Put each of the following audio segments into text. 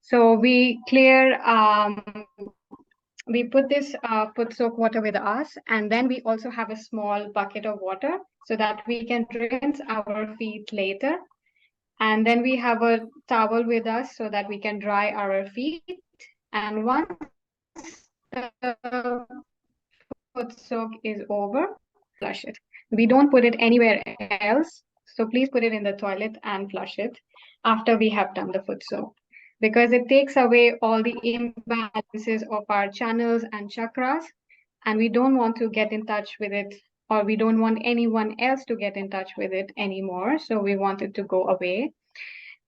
So we clear, we put this foot soak water with us, and then we also have a small bucket of water so that we can rinse our feet later. And then we have a towel with us so that we can dry our feet. And once the foot soak is over, flush it. We don't put it anywhere else. So please put it in the toilet and flush it after we have done the foot soak, because it takes away all the imbalances of our channels and chakras, and we don't want to get in touch with it, or we don't want anyone else to get in touch with it anymore. So we want it to go away.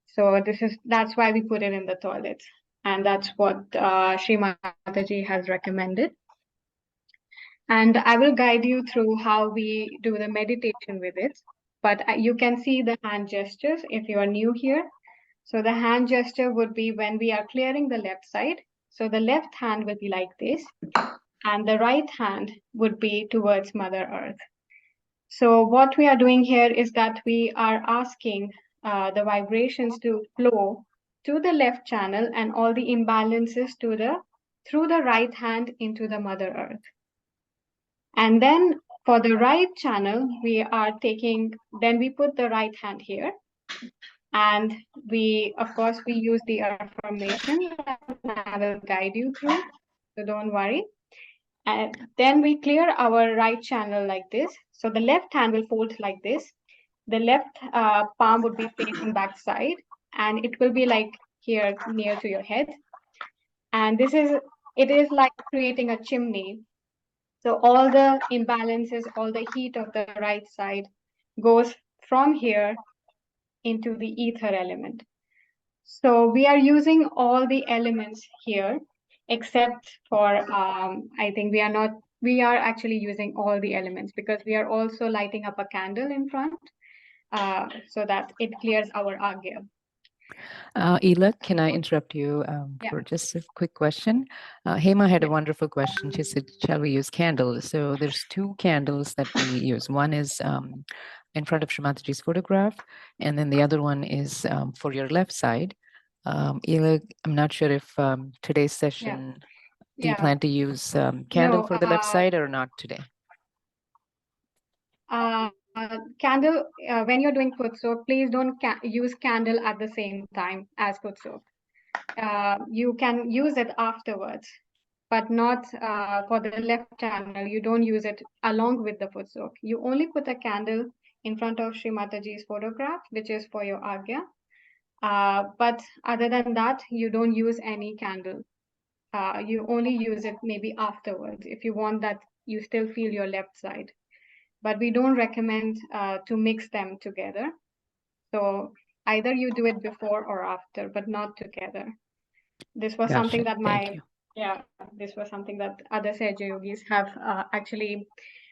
So that's why we put it in the toilet, and that's what Sri Mataji has recommended. And I will guide you through how we do the meditation with it. But you can see the hand gestures if you are new here. So the hand gesture would be when we are clearing the left side. So the left hand will be like this, and the right hand would be towards Mother Earth. So what we are doing here is that we are asking the vibrations to flow to the left channel and all the imbalances through the right hand into the Mother Earth. And then for the right channel, then we put the right hand here. And of course, we use the affirmation that I will guide you through. So don't worry. And then we clear our right channel like this. So the left hand will fold like this. The left palm would be facing back side, and it will be like here near to your head. And it is like creating a chimney. So all the imbalances, all the heat of the right side goes from here into the ether element. So we are using all the elements here, except for, I think we are actually using all the elements because we are also lighting up a candle in front so that it clears our agya. Ela, can I interrupt you for just a quick question? Hema had a wonderful question. She said, shall we use candles? So there's two candles that we use. One is in front of Shrimataji's photograph, and then the other one is for your left side. Ela, I'm not sure if today's session, do you plan to use candle for the left side or not today? Candle, when you're doing foot soak, please don't use candle at the same time as foot soak. You can use it afterwards, but not for the left channel. You don't use it along with the foot soak. You only put a candle in front of Sri Mataji's photograph, which is for your agya. But other than that, you don't use any candle. You only use it maybe afterwards if you want that you still feel your left side. But we don't recommend to mix them together. So either you do it before or after, but not together. This was something that this was something that other Sahaja Yogis have actually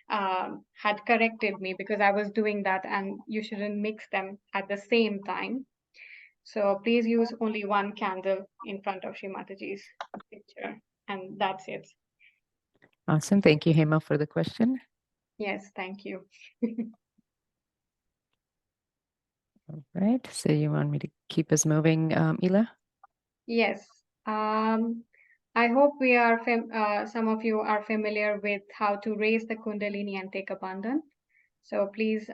had corrected me, because I was doing that, and you shouldn't mix them at the same time. So please use only one candle in front of Sri Mataji's picture, and that's it. Awesome. Thank you, Hema, for the question. Yes, thank you. All right. So you want me to keep us moving, Ela? Yes. I hope some of you are familiar with how to raise the Kundalini and take a bandhan. So please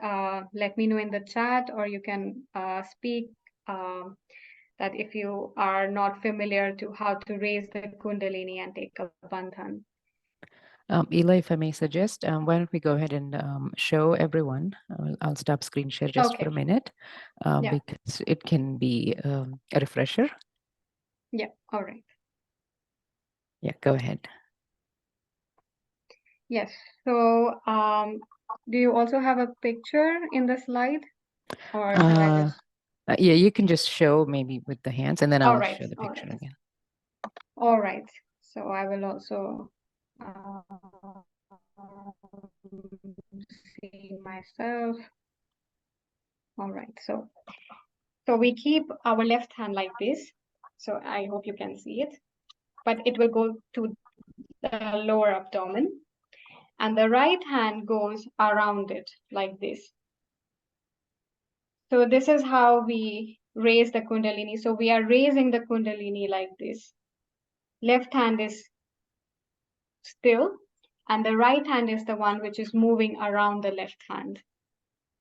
let me know in the chat, or you can speak that if you are not familiar to how to raise the Kundalini and take a bandhan. Ela, if I may suggest, why don't we go ahead and show everyone? I'll stop screen share just for a minute because it can be a refresher. Yeah, all right. Yeah, go ahead. Yes, so do you also have a picture in the slide? Or should I just... yeah, you can just show maybe with the hands, and then I'll show the picture again. All right, so I will also see myself. All right, so we keep our left hand like this. So I hope you can see it, but it will go to the lower abdomen, and the right hand goes around it like this. So this is how we raise the Kundalini. So we are raising the Kundalini like this. Left hand is still, and the right hand is the one which is moving around the left hand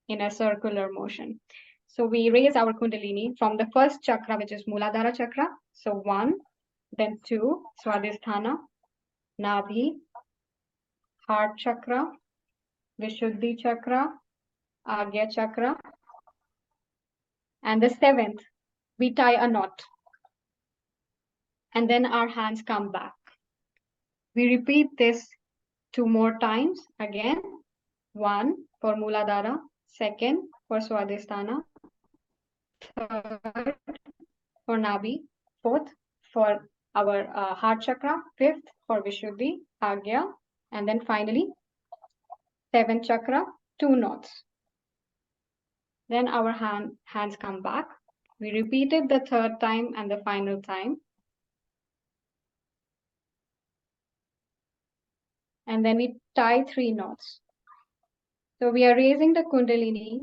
in a circular motion. So we raise our Kundalini from the first chakra, which is Muladhara chakra. So 1, then 2, Swadhisthana, Nabhi, Heart chakra, Vishuddhi chakra, Agya chakra, and the 7th, we tie a knot. And then our hands come back. We repeat this 2 more times again. 1 for Muladhara, 2nd for Swadhisthana, 3rd for Nabhi, 4th for our heart chakra, 5th for Vishuddhi, Agya, and then finally 7th chakra, 2 knots. Then our hands come back. We repeat it the 3rd time and the final time. And then we tie 3 knots. So we are raising the Kundalini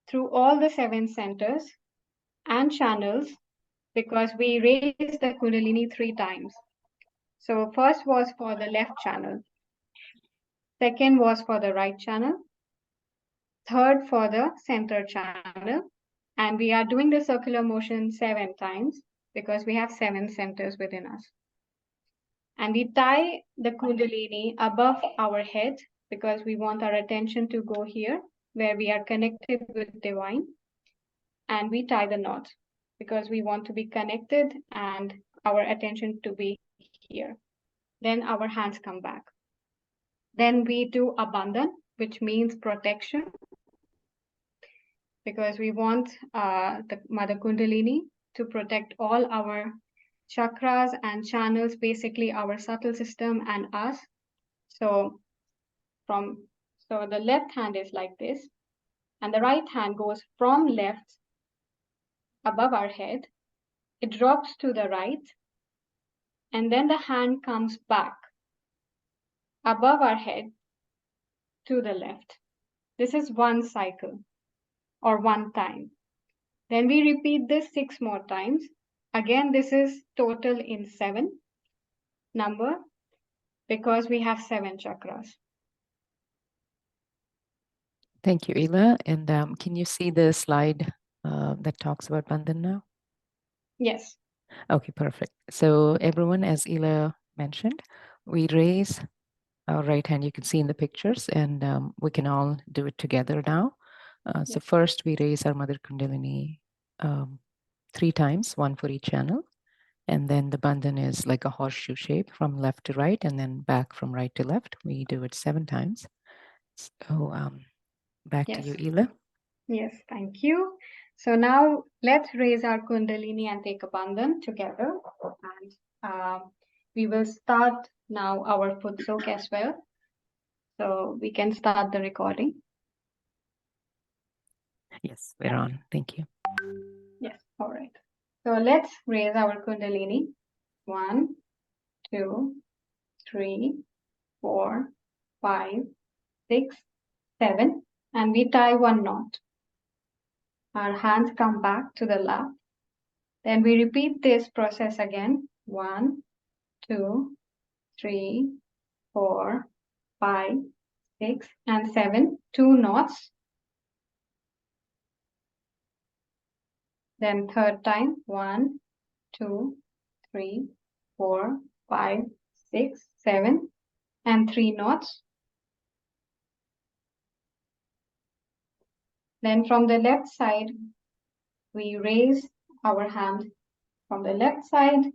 through all the 7 centers and channels because we raised the Kundalini 3 times. So first was for the left channel. Second was for the right channel. Third for the center channel. And we are doing the circular motion 7 times because we have 7 centers within us. And we tie the Kundalini above our head because we want our attention to go here where we are connected with divine. And we tie the knot because we want to be connected and our attention to be here. Then our hands come back. Then we do a bandhan, which means protection, because we want the Mother Kundalini to protect all our chakras and channels, basically our subtle system and us. So the left hand is like this, and the right hand goes from left above our head. It drops to the right, and then the hand comes back above our head to the left. This is one cycle or one time. Then we repeat this 6 more times. Again, this is total in 7 number because we have 7 chakras. Thank you, Ila. And can you see the slide that talks about bandhan now? Yes. Okay, perfect. So everyone, as Ila mentioned, we raise our right hand. You can see in the pictures, and we can all do it together now. So first, we raise our Mother Kundalini 3 times, 1 for each channel. And then the bandhan is like a horseshoe shape from left to right, and then back from right to left. We do it 7 times. So back to you, Ila. Yes, thank you. So now let's raise our Kundalini and take a bandhan together. And we will start now our foot soak as well. So we can start the recording. Yes, we're on. Thank you. Yes, all right. So let's raise our Kundalini. 1, 2, 3, 4, 5, 6, 7, and we tie 1 knot. Our hands come back to the lap. Then we repeat this process again. 1, 2, 3, 4, 5, 6, and 7. 2 knots. Then third time. 1, 2, 3, 4, 5, 6, 7, and 3 knots. Then from the left side, we raise our hand from the left side.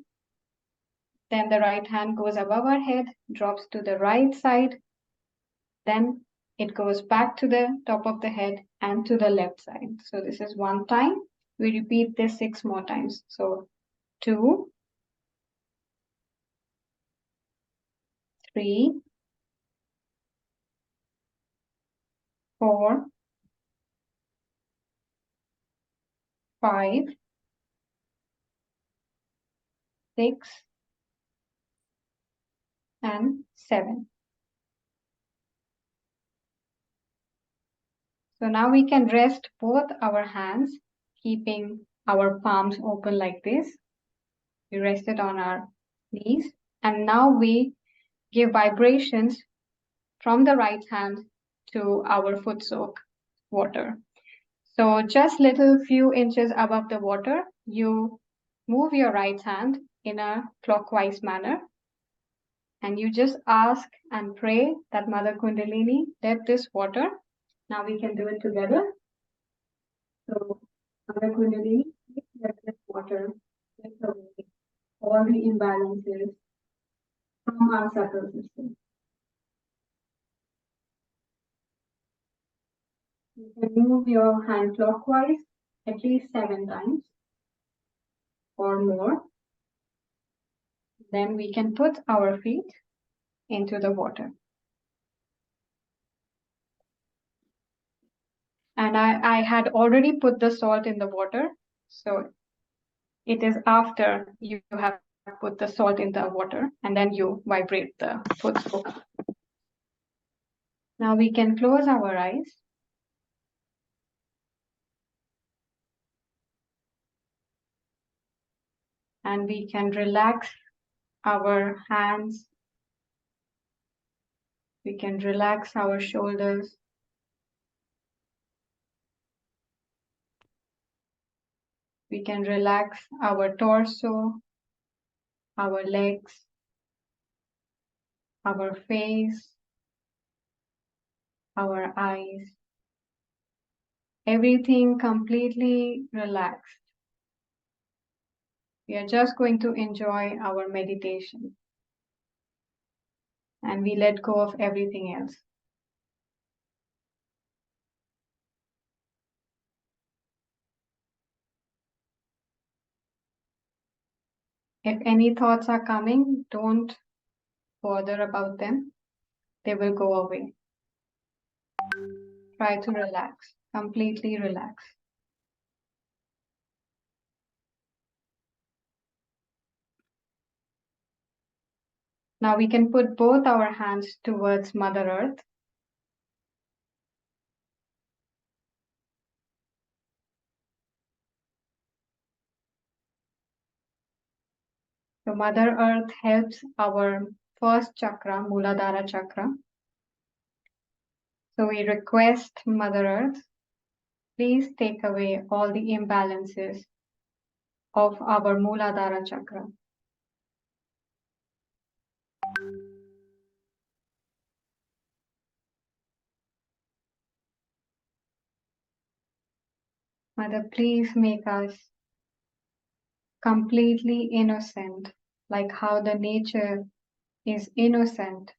Then the right hand goes above our head, drops to the right side. Then it goes back to the top of the head and to the left side. So this is 1 time. We repeat this 6 more times. So 2, 3, 4, 5, 6, and 7. So now we can rest both our hands keeping our palms open like this. We rest it on our knees. And now we give vibrations from the right hand to our foot soak water. So just little few inches above the water, you move your right hand in a clockwise manner. And you just ask and pray that Mother Kundalini, let this water, now we can do it together. So Mother Kundalini, let this water take away all the imbalances from our subtle system. You can move your hand clockwise at least 7 times or more. Then we can put our feet into the water. And I had already put the salt in the water. So it is after you have put the salt in the water and then you vibrate the foot soak. Now we can close our eyes. And we can relax our hands. We can relax our shoulders. We can relax our torso, our legs, our face, our eyes. Everything completely relaxed. We are just going to enjoy our meditation. And we let go of everything else. If any thoughts are coming, don't bother about them. They will go away. Try to relax, completely relax. Now we can put both our hands towards Mother Earth. So Mother Earth helps our first chakra, Muladhara chakra. So we request Mother Earth, please take away all the imbalances of our Muladhara chakra. Mother, please make us completely innocent, like how the nature is innocent.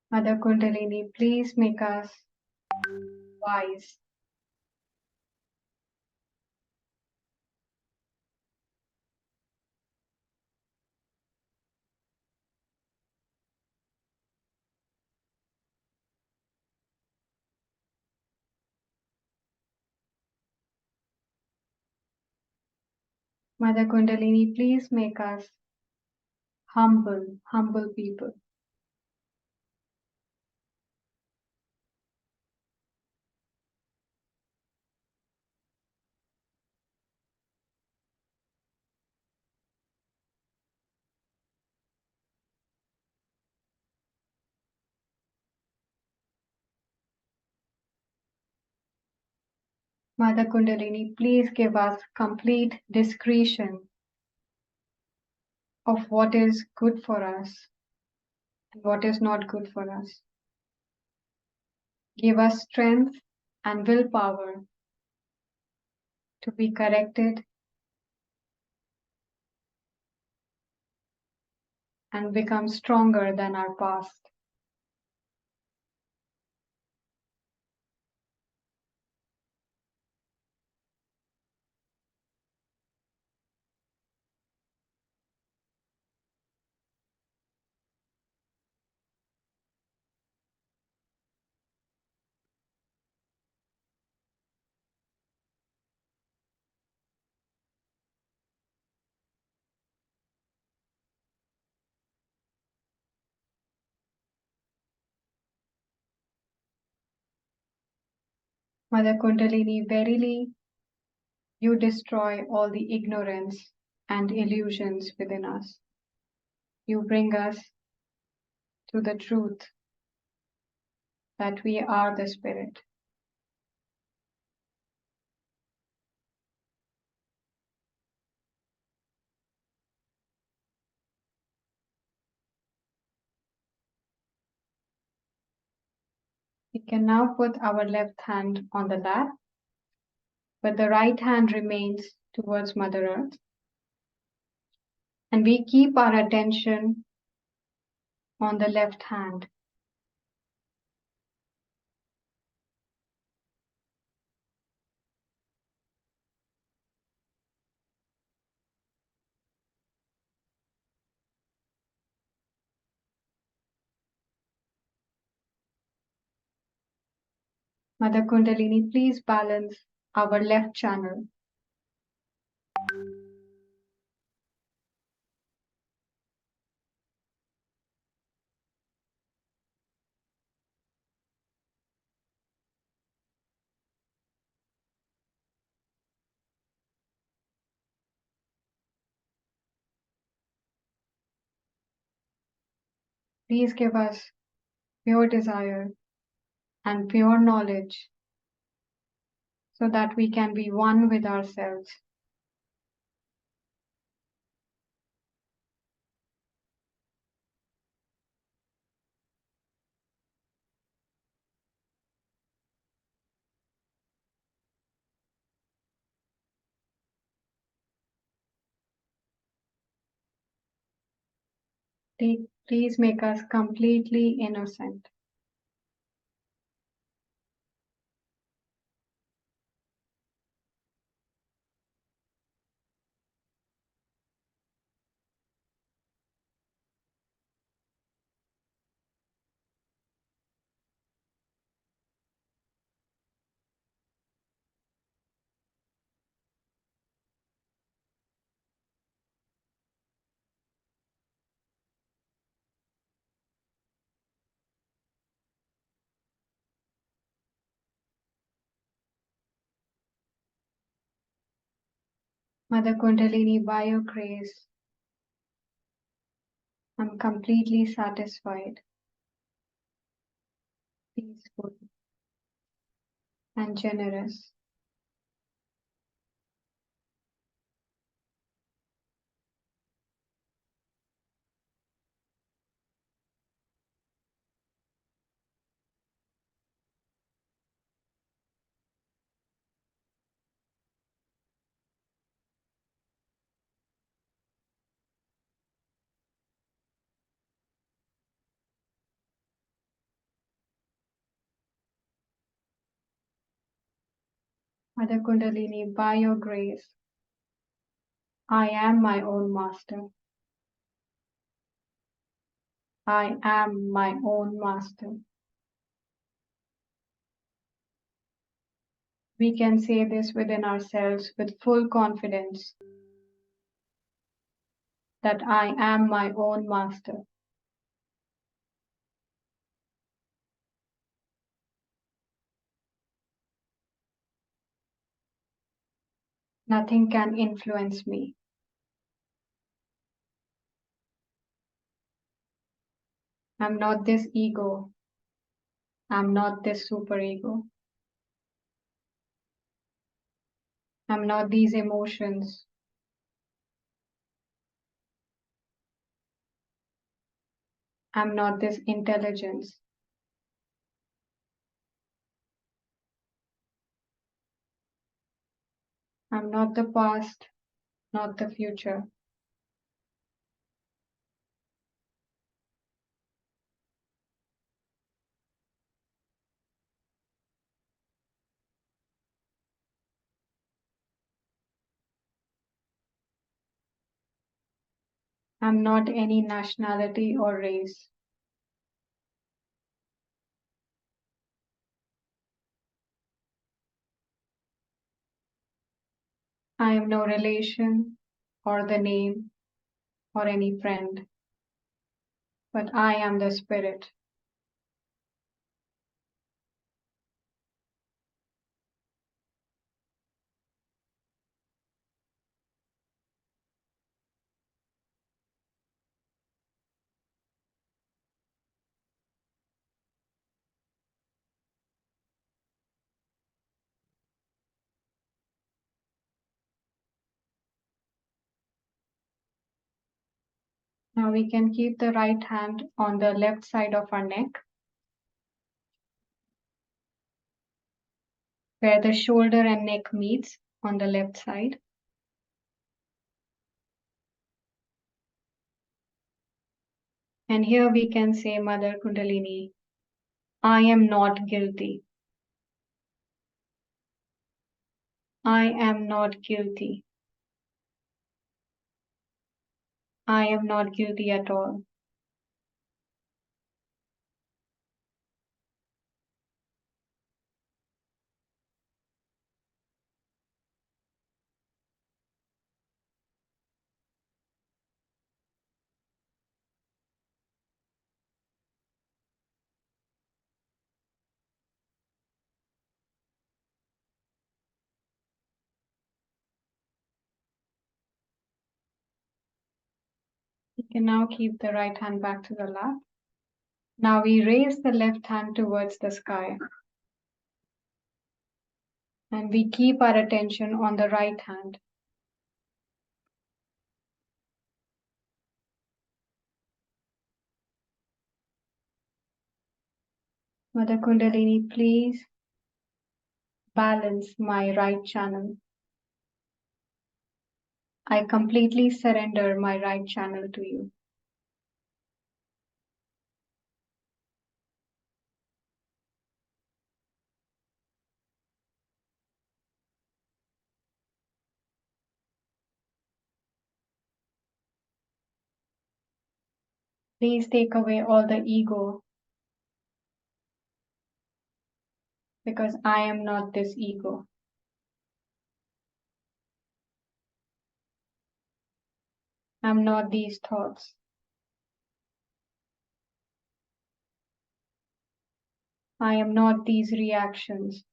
Mother Kundalini, please make us wise. Mother Kundalini, please make us humble people. Mother Kundalini, please give us complete discretion of what is good for us and what is not good for us. Give us strength and willpower to be corrected and become stronger than our past. Mother Kundalini, verily you destroy all the ignorance and illusions within us. You bring us to the truth that we are the Spirit. We can now put our left hand on the lap, but the right hand remains towards Mother Earth. And we keep our attention on the left hand. Mother Kundalini, please balance our left channel. Please give us pure desire and pure knowledge so that we can be one with ourselves. Please make us completely innocent. Mother Kundalini, by your grace, I'm completely satisfied, peaceful, and generous. Mother Kundalini, by your grace, I am my own master. I am my own master. We can say this within ourselves with full confidence that I am my own master. Nothing can influence me. I'm not this ego. I'm not this superego. I'm not these emotions. I'm not this intelligence. I'm not the past, not the future. I'm not any nationality or race. I am no relation or the name or any friend, but I am the spirit. Now we can keep the right hand on the left side of our neck, where the shoulder and neck meets on the left side. And here we can say, Mother Kundalini, I am not guilty. I am not guilty. I am not guilty at all. You can now keep the right hand back to the lap. Now we raise the left hand towards the sky. And we keep our attention on the right hand. Mother Kundalini, please balance my right channel. I completely surrender my right channel to you. Please take away all the ego, because I am not this ego. I'm not these thoughts. I am not these reactions.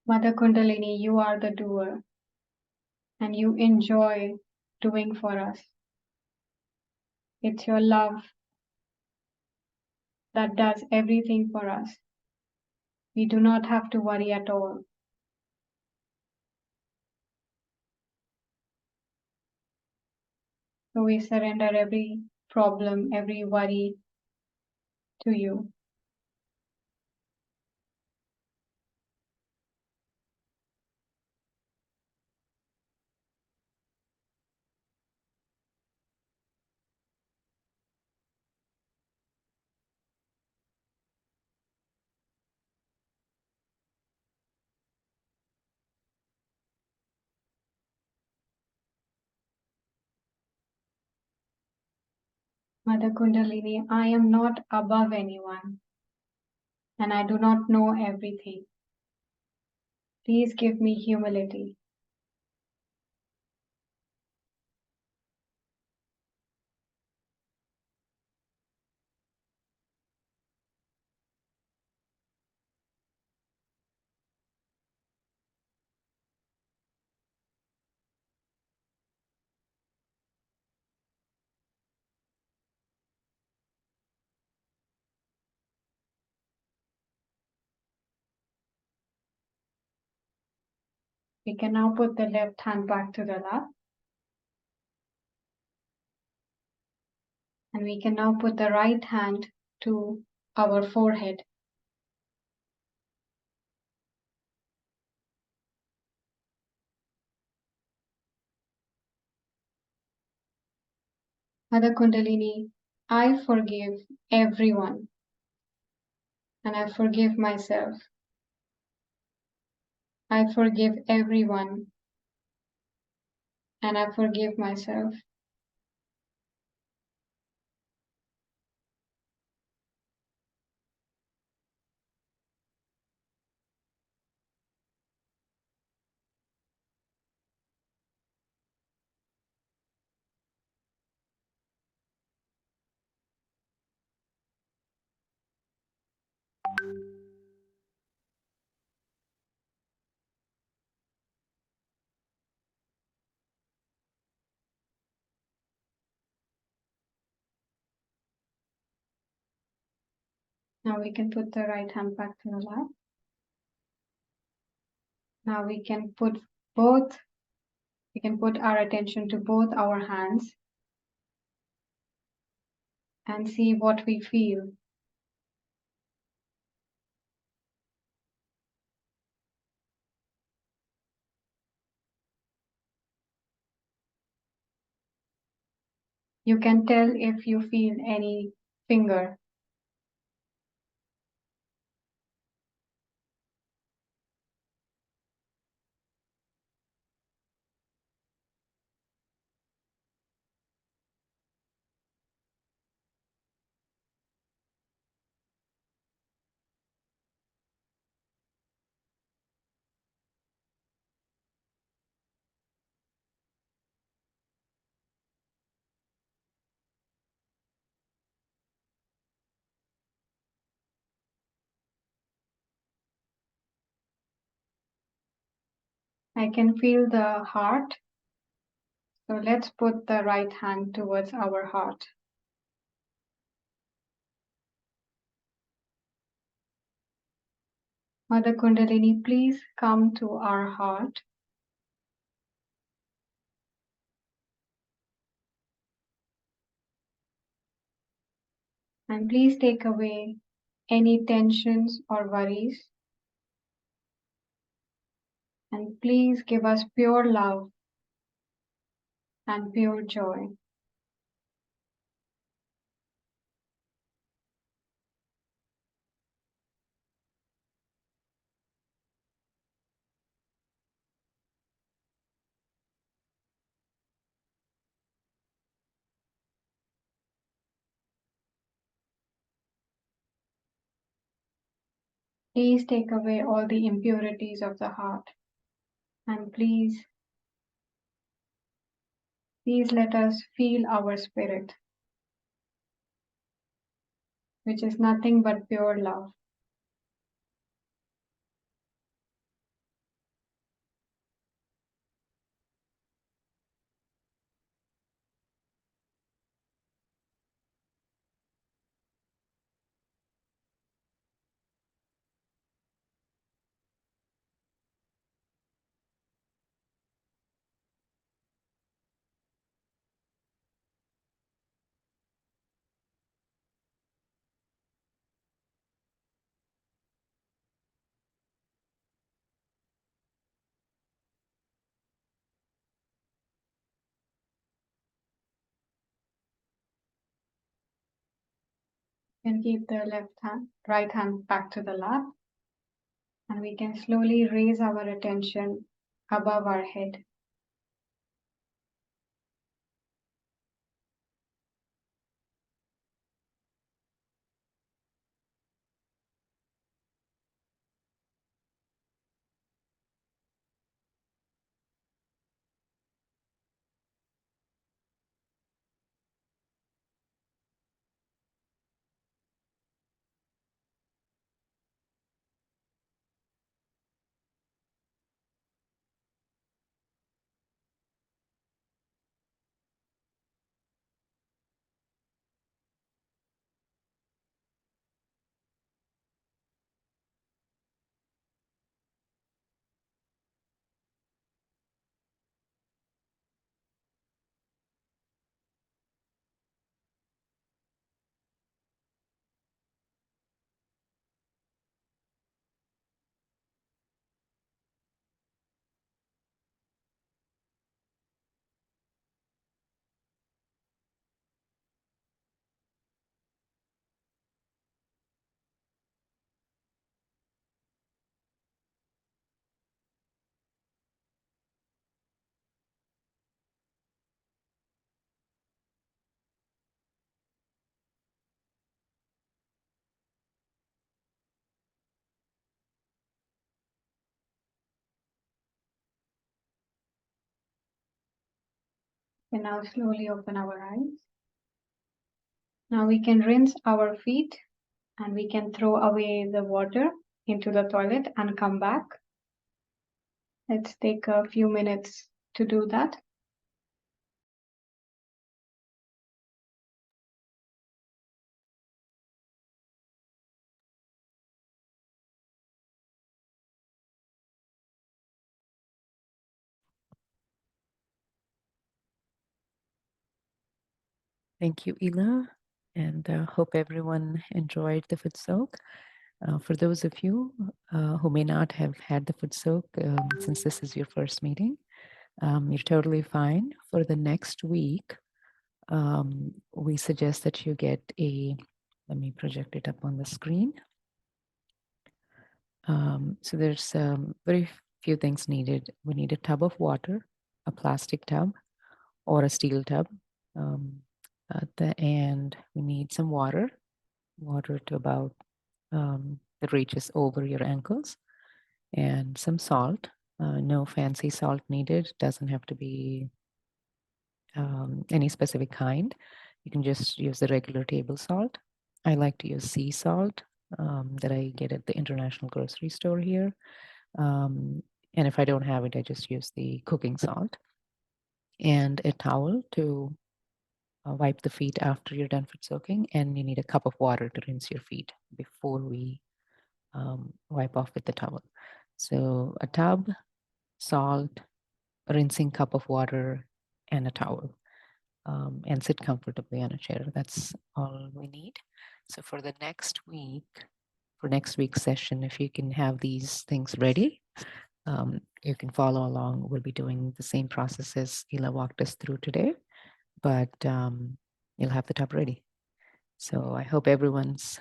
Mother Kundalini, you are the doer, and you enjoy doing for us. It's your love that does everything for us. We do not have to worry at all. So we surrender every problem, every worry to you. Mother Kundalini, I am not above anyone, and I do not know everything. Please give me humility. We can now put the left hand back to the lap. And we can now put the right hand to our forehead. Mother Kundalini, I forgive everyone, and I forgive myself. I forgive everyone, and I forgive myself. Now we can put the right hand back to the lap. Now we can put our attention to both our hands and see what we feel. You can tell if you feel any finger. I can feel the heart. So let's put the right hand towards our heart. Mother Kundalini, please come to our heart. And please take away any tensions or worries. And please give us pure love and pure joy. Please take away all the impurities of the heart. And please let us feel our spirit, which is nothing but pure love. And keep the right hand back to the lap. And we can slowly raise our attention above our head. And now slowly open our eyes. Now we can rinse our feet and we can throw away the water into the toilet and come back. Let's take a few minutes to do that. Thank you, Ela, and hope everyone enjoyed the foot soak. For those of you who may not have had the foot soak, since this is your first meeting, you're totally fine. For the next week, we suggest that you get let me project it up on the screen. So there's very few things needed. We need a tub of water, a plastic tub, or a steel tub. And we need some water to about that reaches over your ankles, and some salt. No fancy salt needed. Doesn't have to be any specific kind. You can just use the regular table salt. I like to use sea salt that I get at the international grocery store here. And if I don't have it, I just use the cooking salt. And a towel to wipe the feet after you're done foot soaking. And you need a cup of water to rinse your feet before we wipe off with the towel. So a tub, salt, a rinsing cup of water, and a towel. And sit comfortably on a chair. That's all we need. So for the next week, for next week's session, if you can have these things ready, you can follow along. We'll be doing the same process as Ela walked us through today, but you'll have the tub ready. So I hope everyone's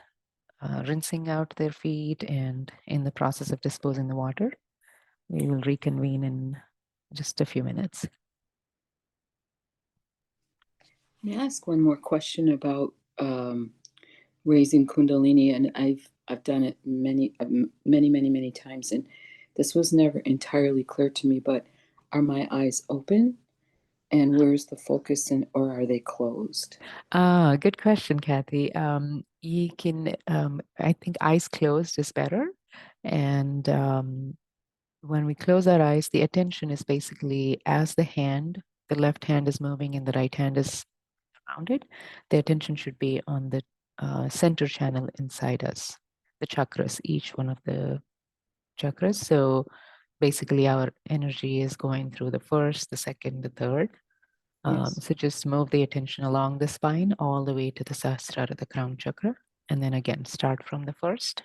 rinsing out their feet and in the process of disposing the water. We will reconvene in just a few minutes. May I ask one more question about raising Kundalini? And I've done it many times, and this was never entirely clear to me. But are my eyes open, and where's the focus, or are they closed? Good question, Kathy. You can, I think, eyes closed is better, and when we close our eyes, the attention is basically as the left hand is moving and the right hand is rounded, the attention should be on the center channel inside us, the chakras, each one of the chakras. So basically our energy is going through the first, the second, the third. Yes. So just move the attention along the spine all the way to the Sahasrara, the crown chakra. And then again, start from the first,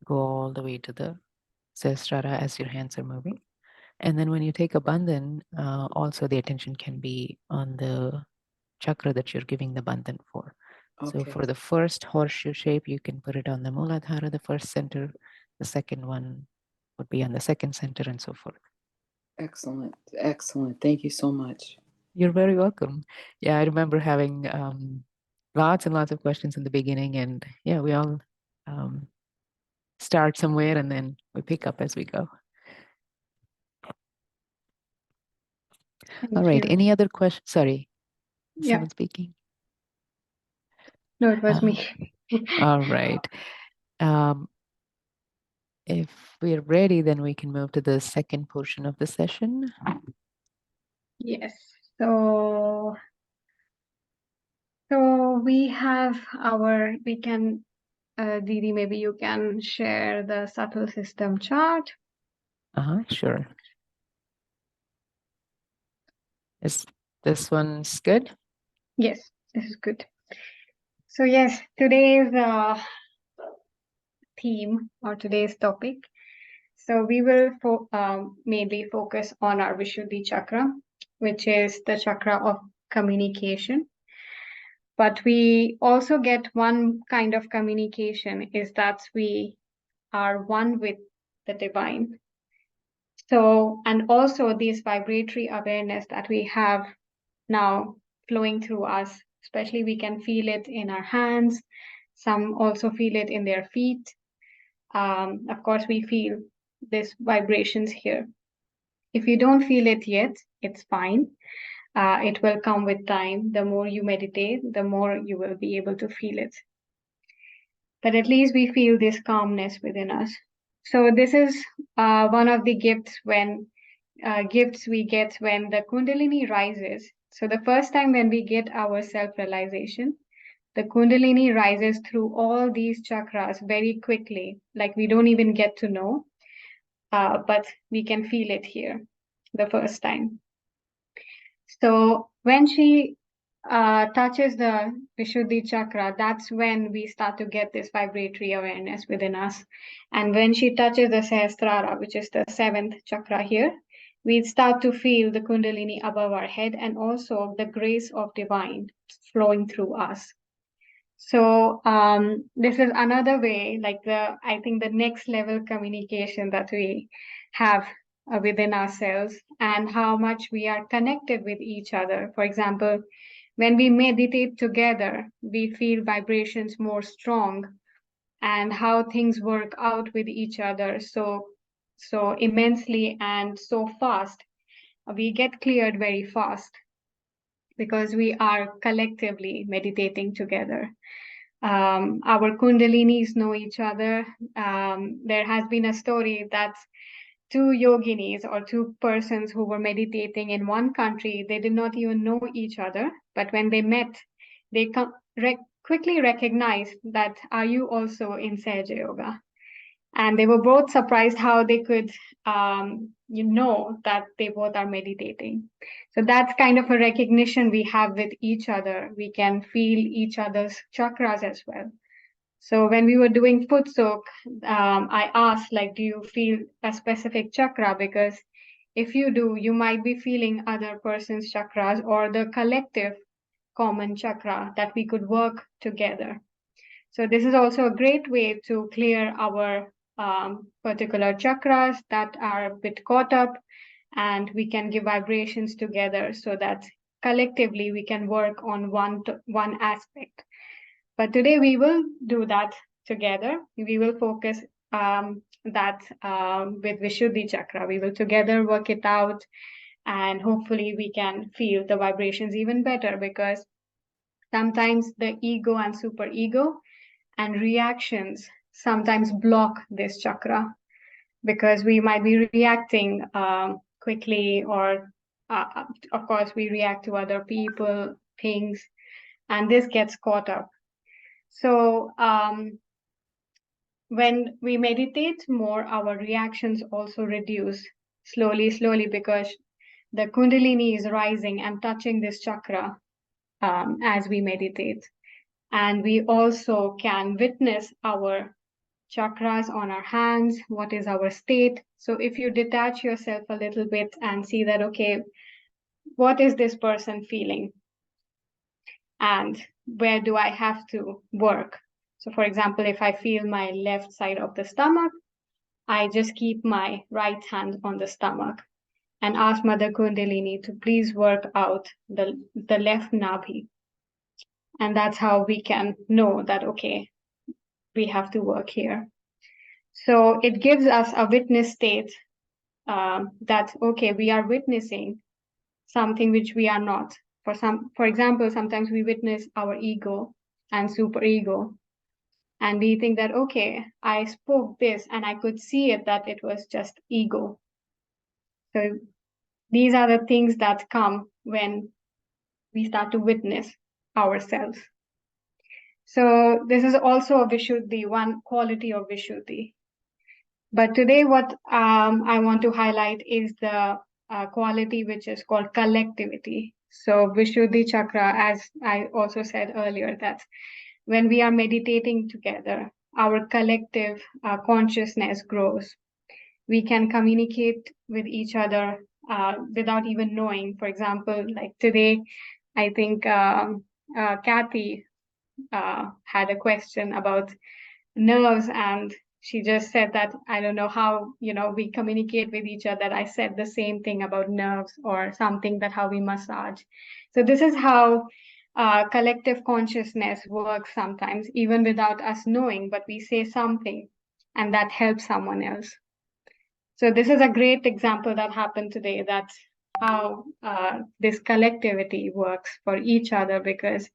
go all the way to the Sahasrara as your hands are moving. And then when you take a bandhan, also the attention can be on the chakra that you're giving the bandhan for. Okay. So for the first horseshoe shape, you can put it on the Muladhara, the first center. The second one would be on the second center, and so forth. Excellent. Excellent. Thank you so much. You're very welcome. Yeah, I remember having lots and lots of questions in the beginning, and yeah, we all start somewhere and then we pick up as we go. All right. you. Any other questions? Sorry, Yeah. someone speaking? No, it was me. All right. If we're ready, then we can move to the second portion of the session. Yes. So we have we can, Didi, maybe you can share the subtle system chart. Sure. Is this one's good? Yes, this is good. So yes, today's theme or today's topic. So we will mainly focus on our Vishuddhi chakra, which is the chakra of communication. But we also get one kind of communication is that we are one with the divine. So, and also this vibratory awareness that we have now flowing through us, especially we can feel it in our hands. Some also feel it in their feet. Of course, we feel these vibrations here. If you don't feel it yet, it's fine. It will come with time. The more you meditate, the more you will be able to feel it. But at least we feel this calmness within us. So this is one of the gifts we get when the Kundalini rises. So the first time when we get our self-realization, the Kundalini rises through all these chakras very quickly, like we don't even get to know, but we can feel it here the first time. So when she touches the Vishuddhi chakra, that's when we start to get this vibratory awareness within us. And when she touches the Sahasrara, which is the seventh chakra here, we start to feel the Kundalini above our head and also the grace of divine flowing through us. So this is another way, like I think the next level communication that we have within ourselves and how much we are connected with each other. For example, when we meditate together, we feel vibrations more strong and how things work out with each other so immensely and so fast. We get cleared very fast because we are collectively meditating together. Our kundalinis know each other. There has been a story that two yoginis or two persons who were meditating in one country, they did not even know each other. But when they met, they quickly recognized that, are you also in Sahaja Yoga? And they were both surprised how they could, that they both are meditating. So that's kind of a recognition we have with each other. We can feel each other's chakras as well. So when we were doing foot soak, I asked, like, do you feel a specific chakra? Because if you do, you might be feeling other person's chakras or the collective common chakra that we could work together. So this is also a great way to clear our particular chakras that are a bit caught up, and we can give vibrations together so that collectively we can work on one aspect. But today we will do that together. We will focus that with Vishuddhi chakra. We will together work it out, and hopefully we can feel the vibrations even better, because sometimes the ego and superego and reactions sometimes block this chakra, because we might be reacting quickly, or of course we react to other people, things, and this gets caught up. So when we meditate more, our reactions also reduce slowly, because the Kundalini is rising and touching this chakra as we meditate. And we also can witness our chakras on our hands, what is our state. So if you detach yourself a little bit and see that, okay, what is this person feeling? And where do I have to work? So for example, if I feel my left side of the stomach, I just keep my right hand on the stomach and ask Mother Kundalini to please work out the left nabhi. And that's how we can know that, okay, we have to work here. So it gives us a witness state that, okay, we are witnessing something which we are not. For example, sometimes we witness our ego and superego, and we think that, okay, I spoke this and I could see it, that it was just ego. So these are the things that come when we start to witness ourselves. So this is also a Vishuddhi, one quality of Vishuddhi. But today what I want to highlight is the quality which is called collectivity. So Vishuddhi chakra, as I also said earlier, that when we are meditating together, our collective consciousness grows. We can communicate with each other without even knowing. For example, like today, I think Kathy had a question about nerves, and she just said that, I don't know how, we communicate with each other. I said the same thing about nerves or something, that how we massage. So this is how collective consciousness works sometimes, even without us knowing, but we say something and that helps someone else. So this is a great example that happened today, that how this collectivity works for each other, because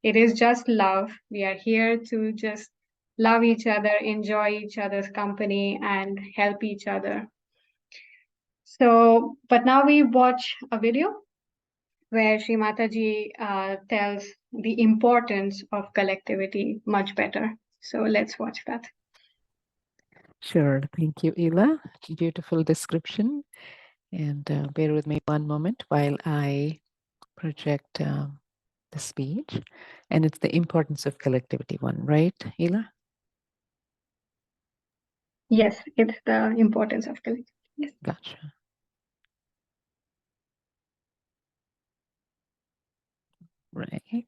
it is just love. We are here to just love each other, enjoy each other's company, and help each other. So, but now we watch a video where Shri Mataji tells the importance of collectivity much better. So let's watch that. Sure. Thank you, Ela. Beautiful description. And bear with me one moment while I project the speech, and it's the importance of collectivity one, right, Ela? Yes, it's the importance of collectivity. Yes. Gotcha. Right.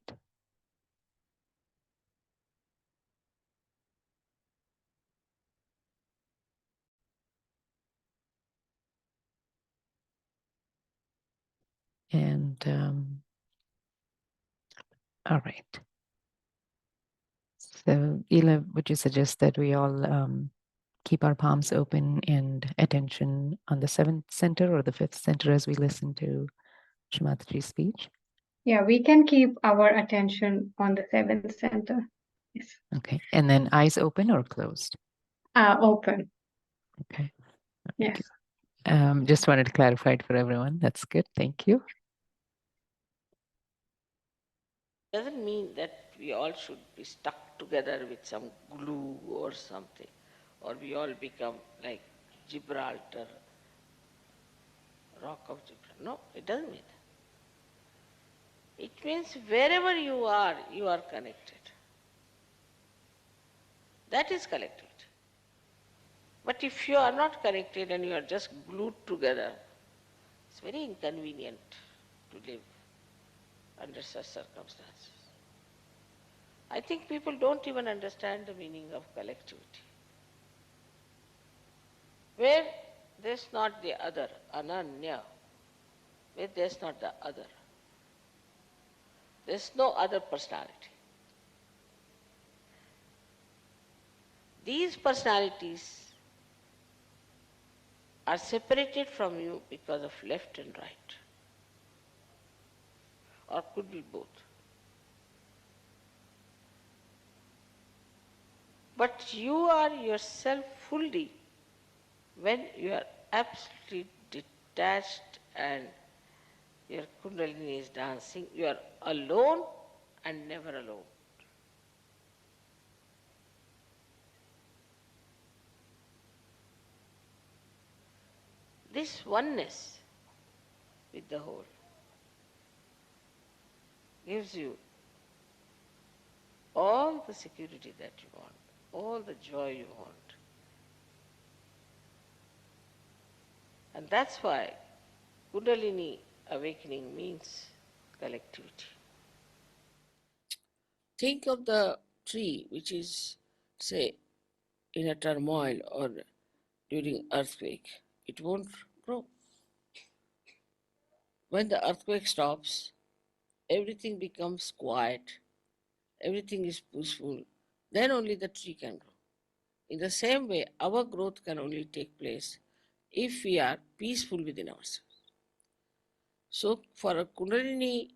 And all right. So, Ela, would you suggest that we all keep our palms open and attention on the seventh center or the fifth center as we listen to Shrimataji's speech? Yeah, we can keep our attention on the seventh center. Yes. Okay. And then eyes open or closed? Open. Okay. Yes. Just wanted to clarify it for everyone. That's good. Thank you. Doesn't mean that we all should be stuck together with some glue or something, or we all become like Gibraltar, rock of Gibraltar. No, it doesn't mean that. It means wherever you are connected. That is collectivity. But if you are not connected and you are just glued together, it's very inconvenient to live under such circumstances. I think people don't even understand the meaning of collectivity. Where there's not the other, ananya, where there's not the other, there's no other personality. These personalities are separated from you because of left and right, or could be both. But you are yourself fully when you are absolutely detached and your kundalini is dancing. You are alone and never alone. This oneness with the whole gives you all the security that you want, all the joy you want. And that's why Kundalini awakening means collectivity. Think of the tree which is, say, in a turmoil or during earthquake. It won't grow. When the earthquake stops, everything becomes quiet, everything is peaceful, then only the tree can grow. In the same way, our growth can only take place if we are peaceful within ourselves. So, for a Kundalini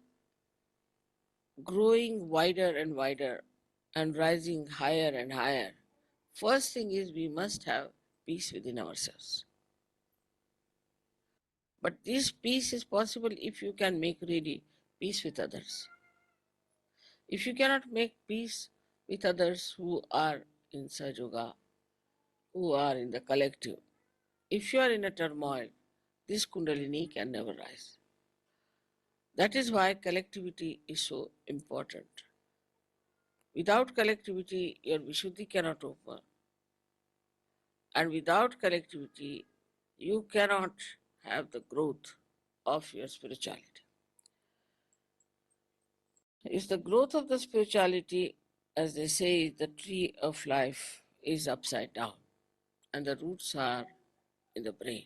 growing wider and wider and rising higher and higher, first thing is we must have peace within ourselves. But this peace is possible if you can make really peace with others. If you cannot make peace with others who are in Sahaja, who are in the collective, if you are in a turmoil, this Kundalini can never rise. That is why collectivity is so important. Without collectivity, your Vishuddhi cannot open. And without collectivity, you cannot have the growth of your spirituality. It's the growth of the spirituality, as they say, the tree of life is upside down, and the roots are in the brain.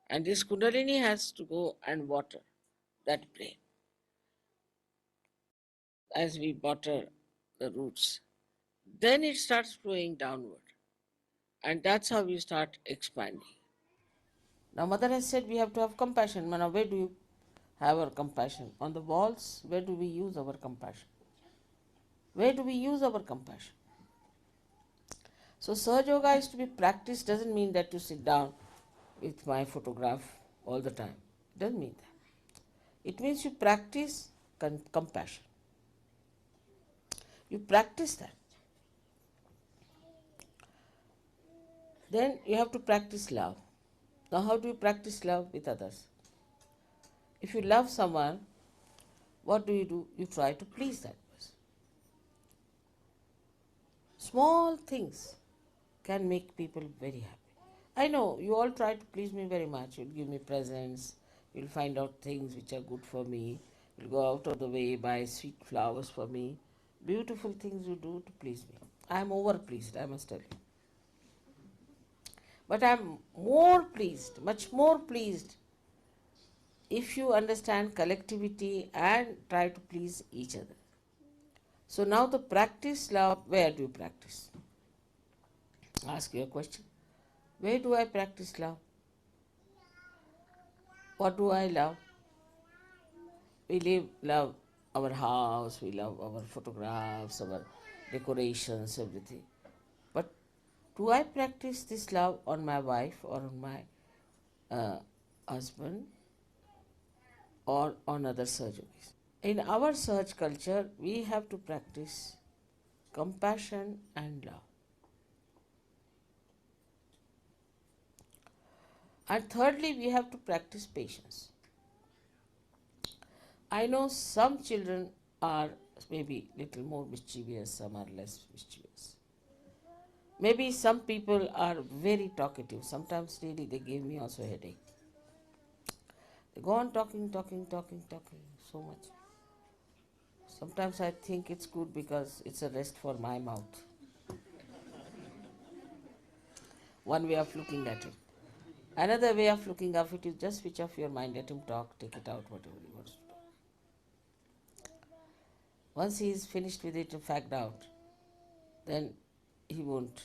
And this Kundalini has to go and water that brain as we water the roots. Then it starts flowing downward, and that's how we start expanding. Now, Mother has said we have to have compassion. Now, where do you have our compassion? On the walls, where do we use our compassion? Where do we use our compassion? So, Sahaja Yoga is to be practiced, doesn't mean that you sit down with my photograph all the time. It doesn't mean that. It means you practice compassion. You practice that. Then you have to practice love. Now, how do you practice love with others? If you love someone, what do? You try to please that person. Small things can make people very happy. I know you all try to please me very much. You'll give me presents, you'll find out things which are good for me, you'll go out of the way, buy sweet flowers for me. Beautiful things you do to please me. I am over pleased, I must tell you. But I am more pleased, much more pleased, if you understand collectivity and try to please each other. So now the practice love, where do you practice? Ask you a question. Where do I practice love? What do I love? We love our house, we love our photographs, our decorations, everything. But do I practice this love on my wife or on my husband or on other Sahaj yogis? In our Sahaj culture, we have to practice compassion and love. And thirdly, we have to practice patience. I know some children are maybe little more mischievous, some are less mischievous. Maybe some people are very talkative. Sometimes really they give me also a headache. They go on talking so much. Sometimes I think it's good because it's a rest for my mouth. One way of looking at it. Another way of looking at it is just switch off your mind, let him talk, take it out, whatever he wants to do. Once he is finished with it, fagged out, then he won't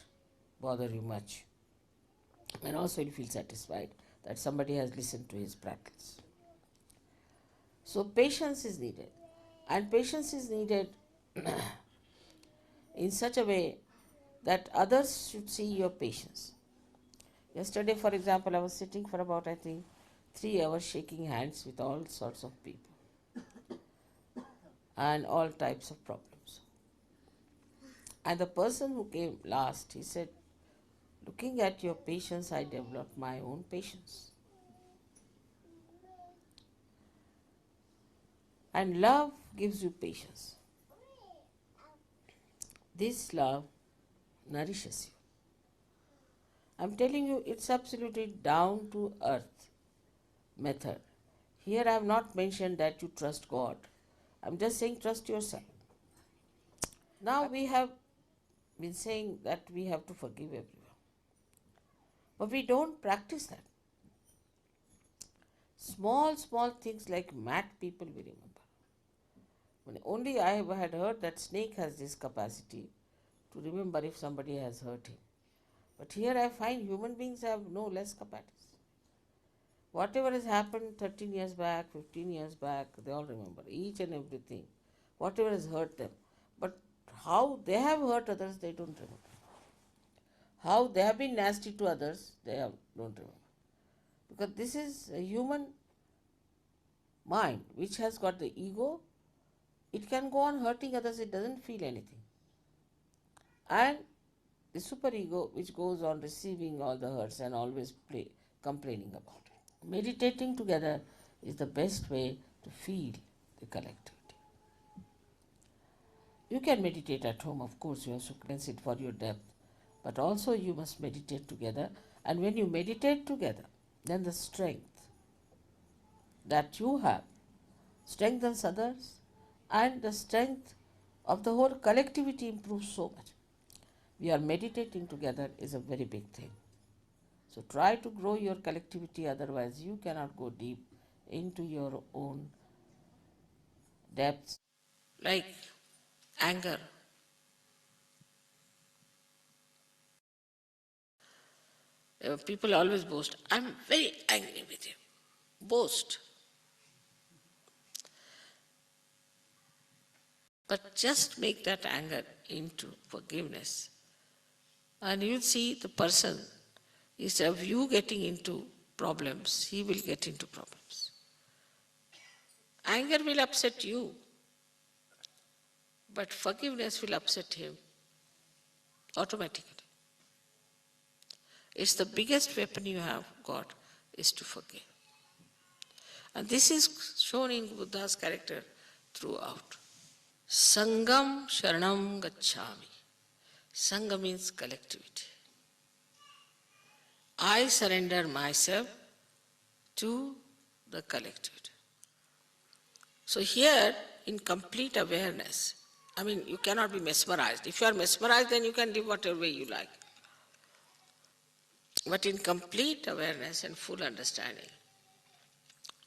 bother you much. And also he'll feel satisfied that somebody has listened to his practice. So patience is needed. And patience is needed in such a way that others should see your patience. Yesterday, for example, I was sitting for about, I think, 3 hours shaking hands with all sorts of people and all types of problems. And the person who came last, he said, looking at your patience, I developed my own patience. And love gives you patience. This love nourishes you. I'm telling you, it's absolutely down to earth method. Here I have not mentioned that you trust God. I'm just saying trust yourself. Now we have been saying that we have to forgive everyone. But we don't practice that. Small things like mad people we remember. Only I had heard that snake has this capacity to remember if somebody has hurt him. But here I find human beings have no less capacity. Whatever has happened 13 years back, 15 years back, they all remember each and everything. Whatever has hurt them. But how they have hurt others, they don't remember. How they have been nasty to others, don't remember. Because this is a human mind which has got the ego. It can go on hurting others, it doesn't feel anything. And the superego which goes on receiving all the hurts and always complaining about it. Meditating together is the best way to feel the collectivity. You can meditate at home, of course, you have to cleanse it for your depth, but also you must meditate together. And when you meditate together, then the strength that you have strengthens others, and the strength of the whole collectivity improves so much. We are meditating together is a very big thing. So try to grow your collectivity, otherwise you cannot go deep into your own depths. Like anger. People always boast, I'm very angry with you. Boast. But just make that anger into forgiveness. And you'll see the person, instead of you getting into problems, he will get into problems. Anger will upset you, but forgiveness will upset him automatically. It's the biggest weapon you have got is to forgive. And this is shown in Buddha's character throughout. Sangam Sharanam Gacchami. Sangha means collectivity. I surrender myself to the collectivity. So here, in complete awareness, I mean, you cannot be mesmerized. If you are mesmerized, then you can live whatever way you like. But in complete awareness and full understanding,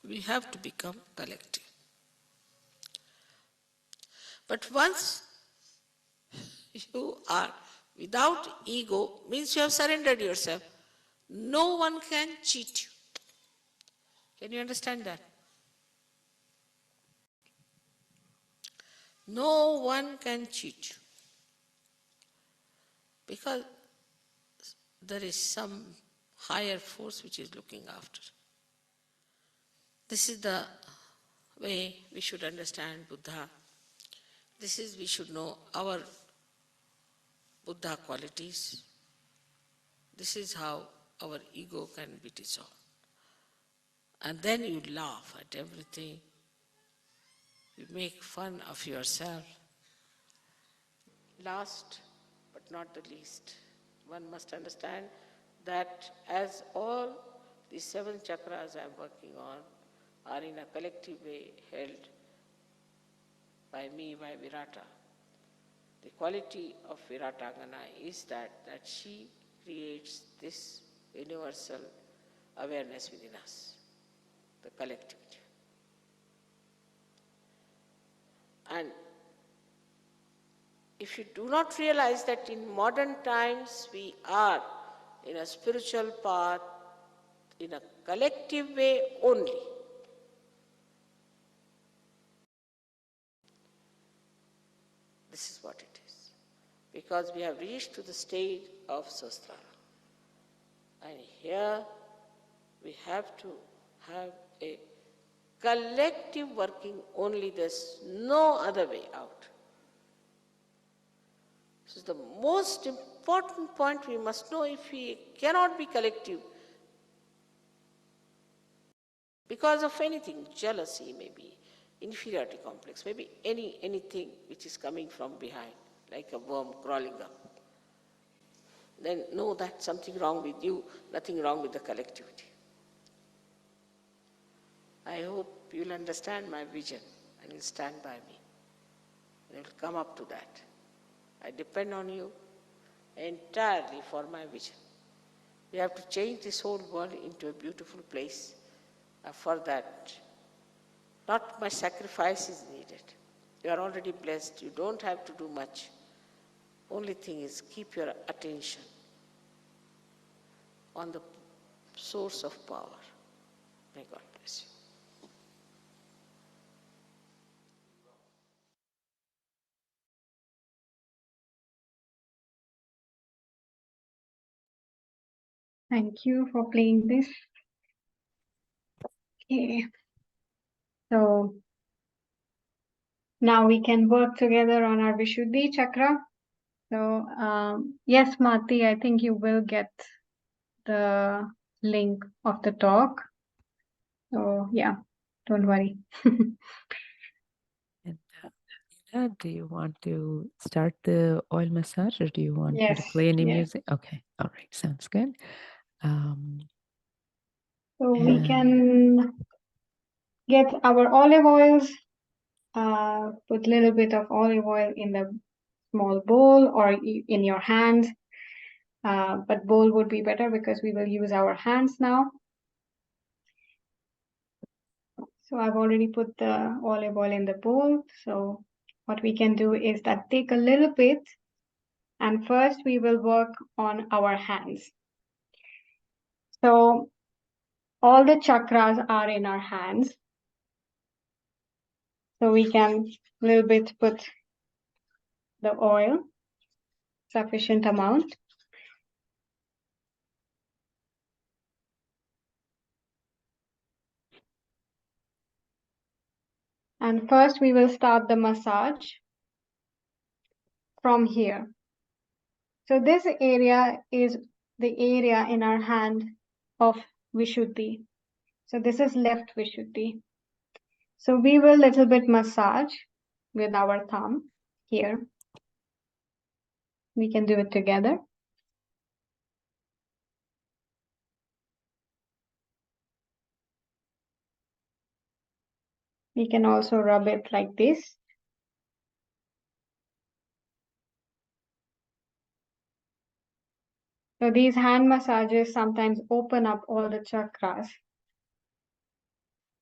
we have to become collective. But once you are without ego, means you have surrendered yourself. No one can cheat you. Can you understand that? No one can cheat you. Because there is some higher force which is looking after. This is the way we should understand Buddha. This is, we should know our Buddha qualities. This is how our ego can be dissolved. And then you laugh at everything. You make fun of yourself. Last but not the least, one must understand that as all these 7 chakras I am working on are in a collective way held by me, by Virata, the quality of Viratangana is that she creates this universal awareness within us, the collectivity. And if you do not realize that in modern times we are in a spiritual path, in a collective way only, this is what it is. Because we have reached to the stage of Sastra. And here we have to have a collective working only. There's no other way out. This is the most important point we must know. If we cannot be collective, because of anything, jealousy maybe, inferiority complex, maybe anything which is coming from behind, like a worm crawling up, then know that something wrong with you, nothing wrong with the collectivity. I hope you'll understand my vision and you'll stand by me. And you'll come up to that. I depend on you entirely for my vision. We have to change this whole world into a beautiful place. For that, not much sacrifice is needed. You are already blessed. You don't have to do much. Only thing is keep your attention on the source of power. May God bless you. Thank you for playing this. Okay. So now we can work together on our Vishuddhi chakra. So yes, Mati, I think you will get the link of the talk. So yeah, don't worry. And do you want to start the oil massage or do you want me to Yes, play any yes. music? Okay, all right, sounds good. So we can get our olive oils, put a little bit of olive oil in the small bowl or in your hand. But bowl would be better because we will use our hands now. So I've already put the olive oil in the bowl. So what we can do is that take a little bit and first we will work on our hands. So all the chakras are in our hands. So we can a little bit put the oil, sufficient amount. And first we will start the massage from here. So this area is the area in our hand of Vishuddhi. So this is left Vishuddhi. So we will little bit massage with our thumb here. We can do it together. We can also rub it like this. So these hand massages sometimes open up all the chakras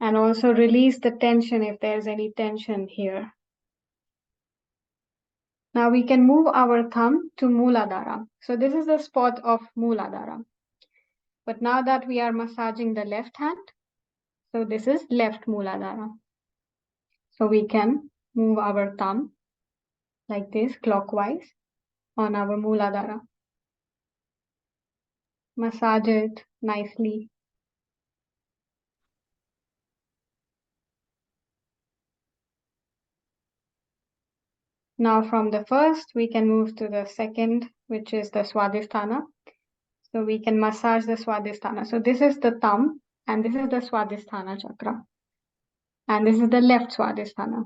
and also release the tension if there's any tension here. Now we can move our thumb to Muladhara. So this is the spot of Muladhara. But now that we are massaging the left hand, so this is left Muladhara. So we can move our thumb like this clockwise on our Muladhara. Massage it nicely. Now from the first, we can move to the second, which is the Swadhisthana. So we can massage the Swadhisthana. So this is the thumb, and this is the Swadhisthana chakra. And this is the left Swadhisthana.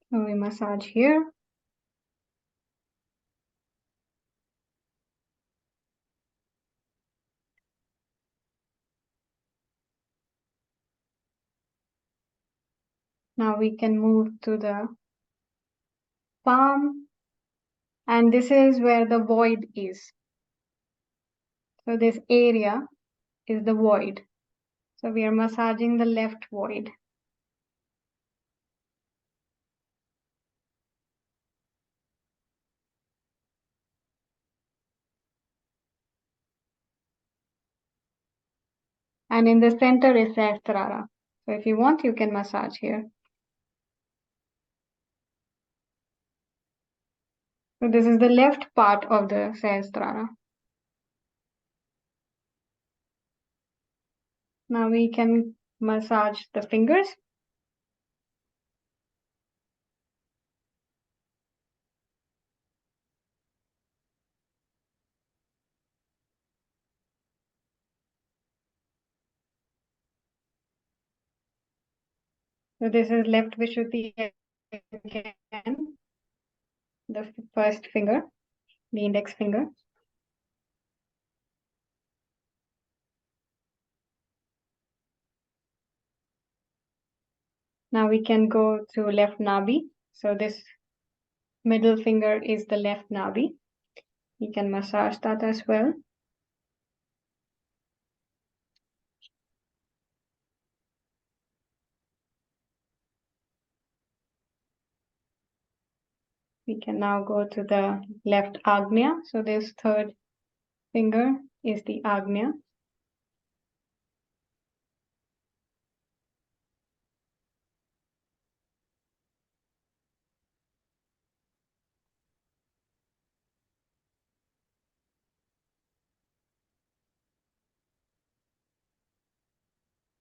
So we massage here. Now we can move to the palm, and this is where the void is. So this area is the void. So we are massaging the left void. And in the center is Sahasrara. So if you want, you can massage here. So this is the left part of the Sahasrara. Now we can massage the fingers. So this is left Vishuddhi again, the first finger, the index finger. Now we can go to left Nabi. So this middle finger is the left Nabi. You can massage that as well. We can now go to the left Agnya. So this third finger is the Agnya.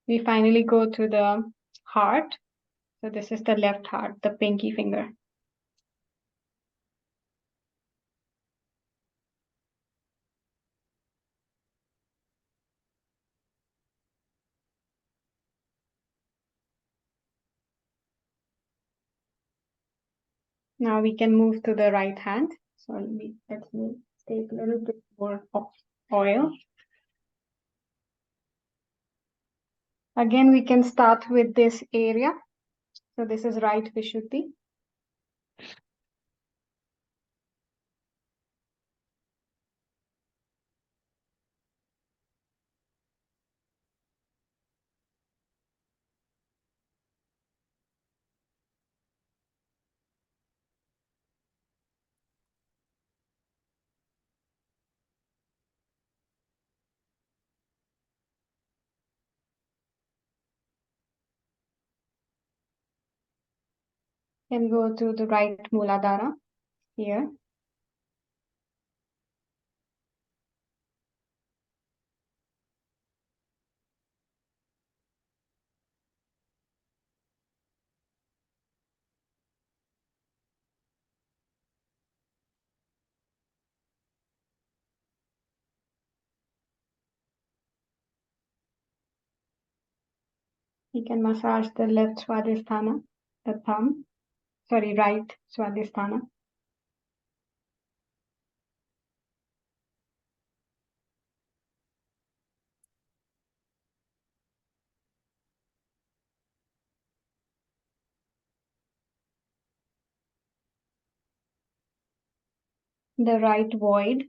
We finally go to the heart. So this is the left heart, the pinky finger. Now we can move to the right hand. So let me take a little bit more of oil. Again, we can start with this area. So this is right Vishuddhi. Can go to the right Muladhara here. We can massage the left Swadhisthana, the thumb, right Swadhisthana. The right void.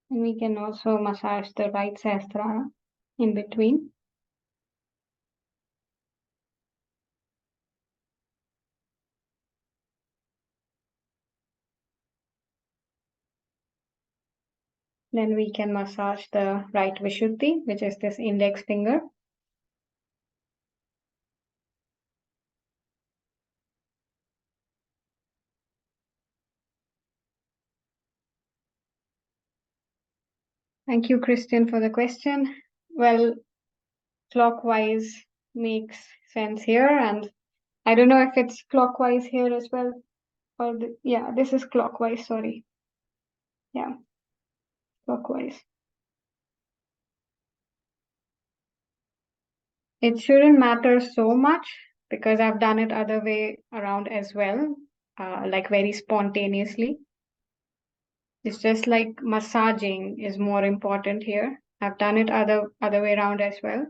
And we can also massage the right Sahasrara in between. Then we can massage the right Vishuddhi, which is this index finger. Thank you, Christian, for the question. Well, clockwise makes sense here, and I don't know if it's clockwise here as well. Or yeah, this is clockwise, sorry. Yeah, clockwise. It shouldn't matter so much because I've done it other way around as well, like very spontaneously. It's just like massaging is more important here. I've done it other way around as well,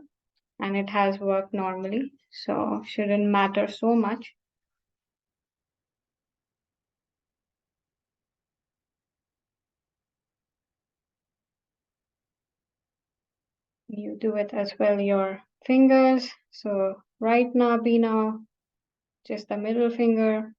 and it has worked normally, so shouldn't matter so much. You do it as well, your fingers. So right nabi now, just the middle finger.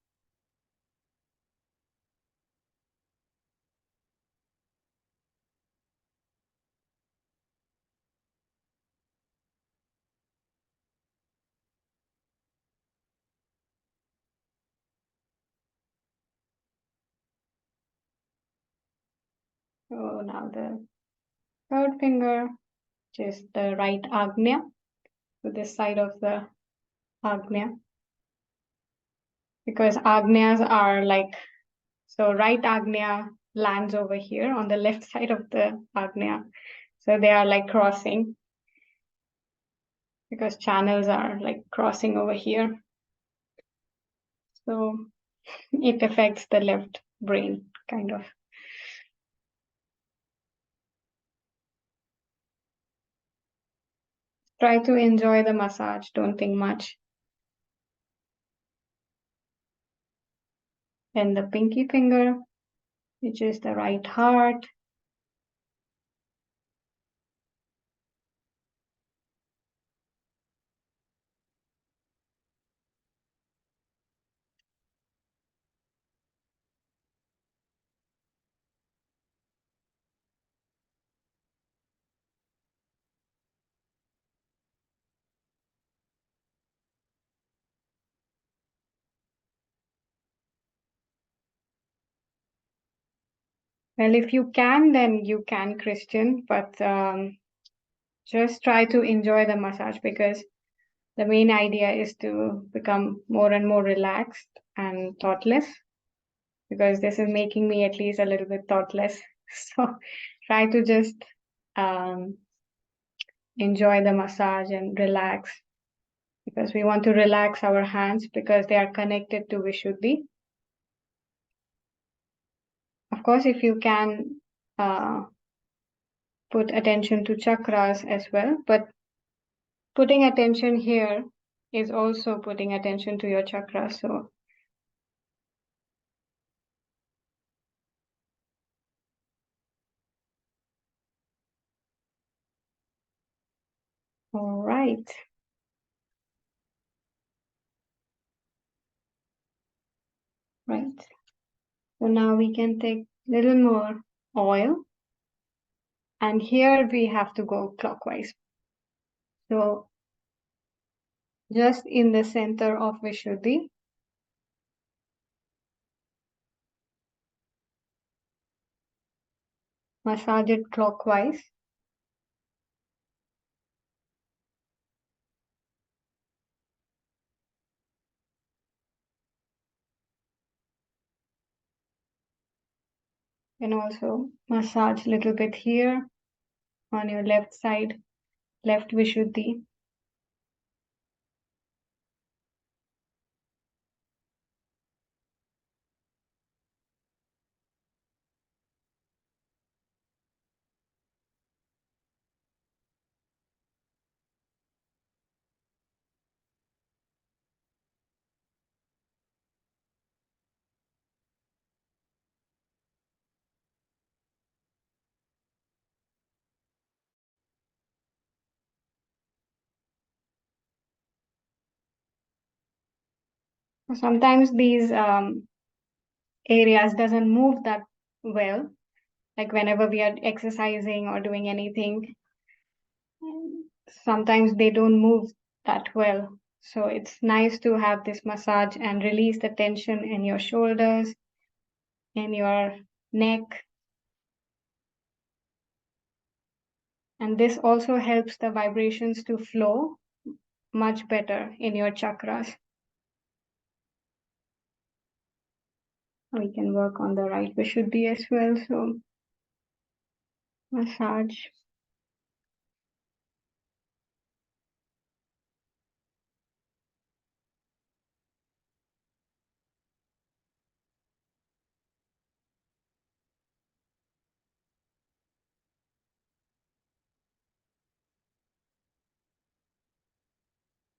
So now the third finger, just the right agnya, to this side of the agnya. Because agnyas are like, so right agnya lands over here on the left side of the agnya. So they are like crossing, because channels are like crossing over here. So it affects the left brain, kind of. Try to enjoy the massage, don't think much. Then the pinky finger, which is the right heart. Well, if you can, then you can, Christian, but just try to enjoy the massage, because the main idea is to become more and more relaxed and thoughtless, because this is making me at least a little bit thoughtless. So try to just enjoy the massage and relax, because we want to relax our hands because they are connected to Vishuddhi. Of course, if you can put attention to chakras as well, but putting attention here is also putting attention to your chakra. So all right. Right. So now we can take a little more oil, and here we have to go clockwise. So just in the center of Vishuddhi, massage it clockwise. You can also massage a little bit here on your left side, left Vishuddhi. Sometimes these areas doesn't move that well, like whenever we are exercising or doing anything, sometimes they don't move that well. So it's nice to have this massage and release the tension in your shoulders, in your neck. And this also helps the vibrations to flow much better in your chakras. We can work on the right Vishuddhi as well. So massage.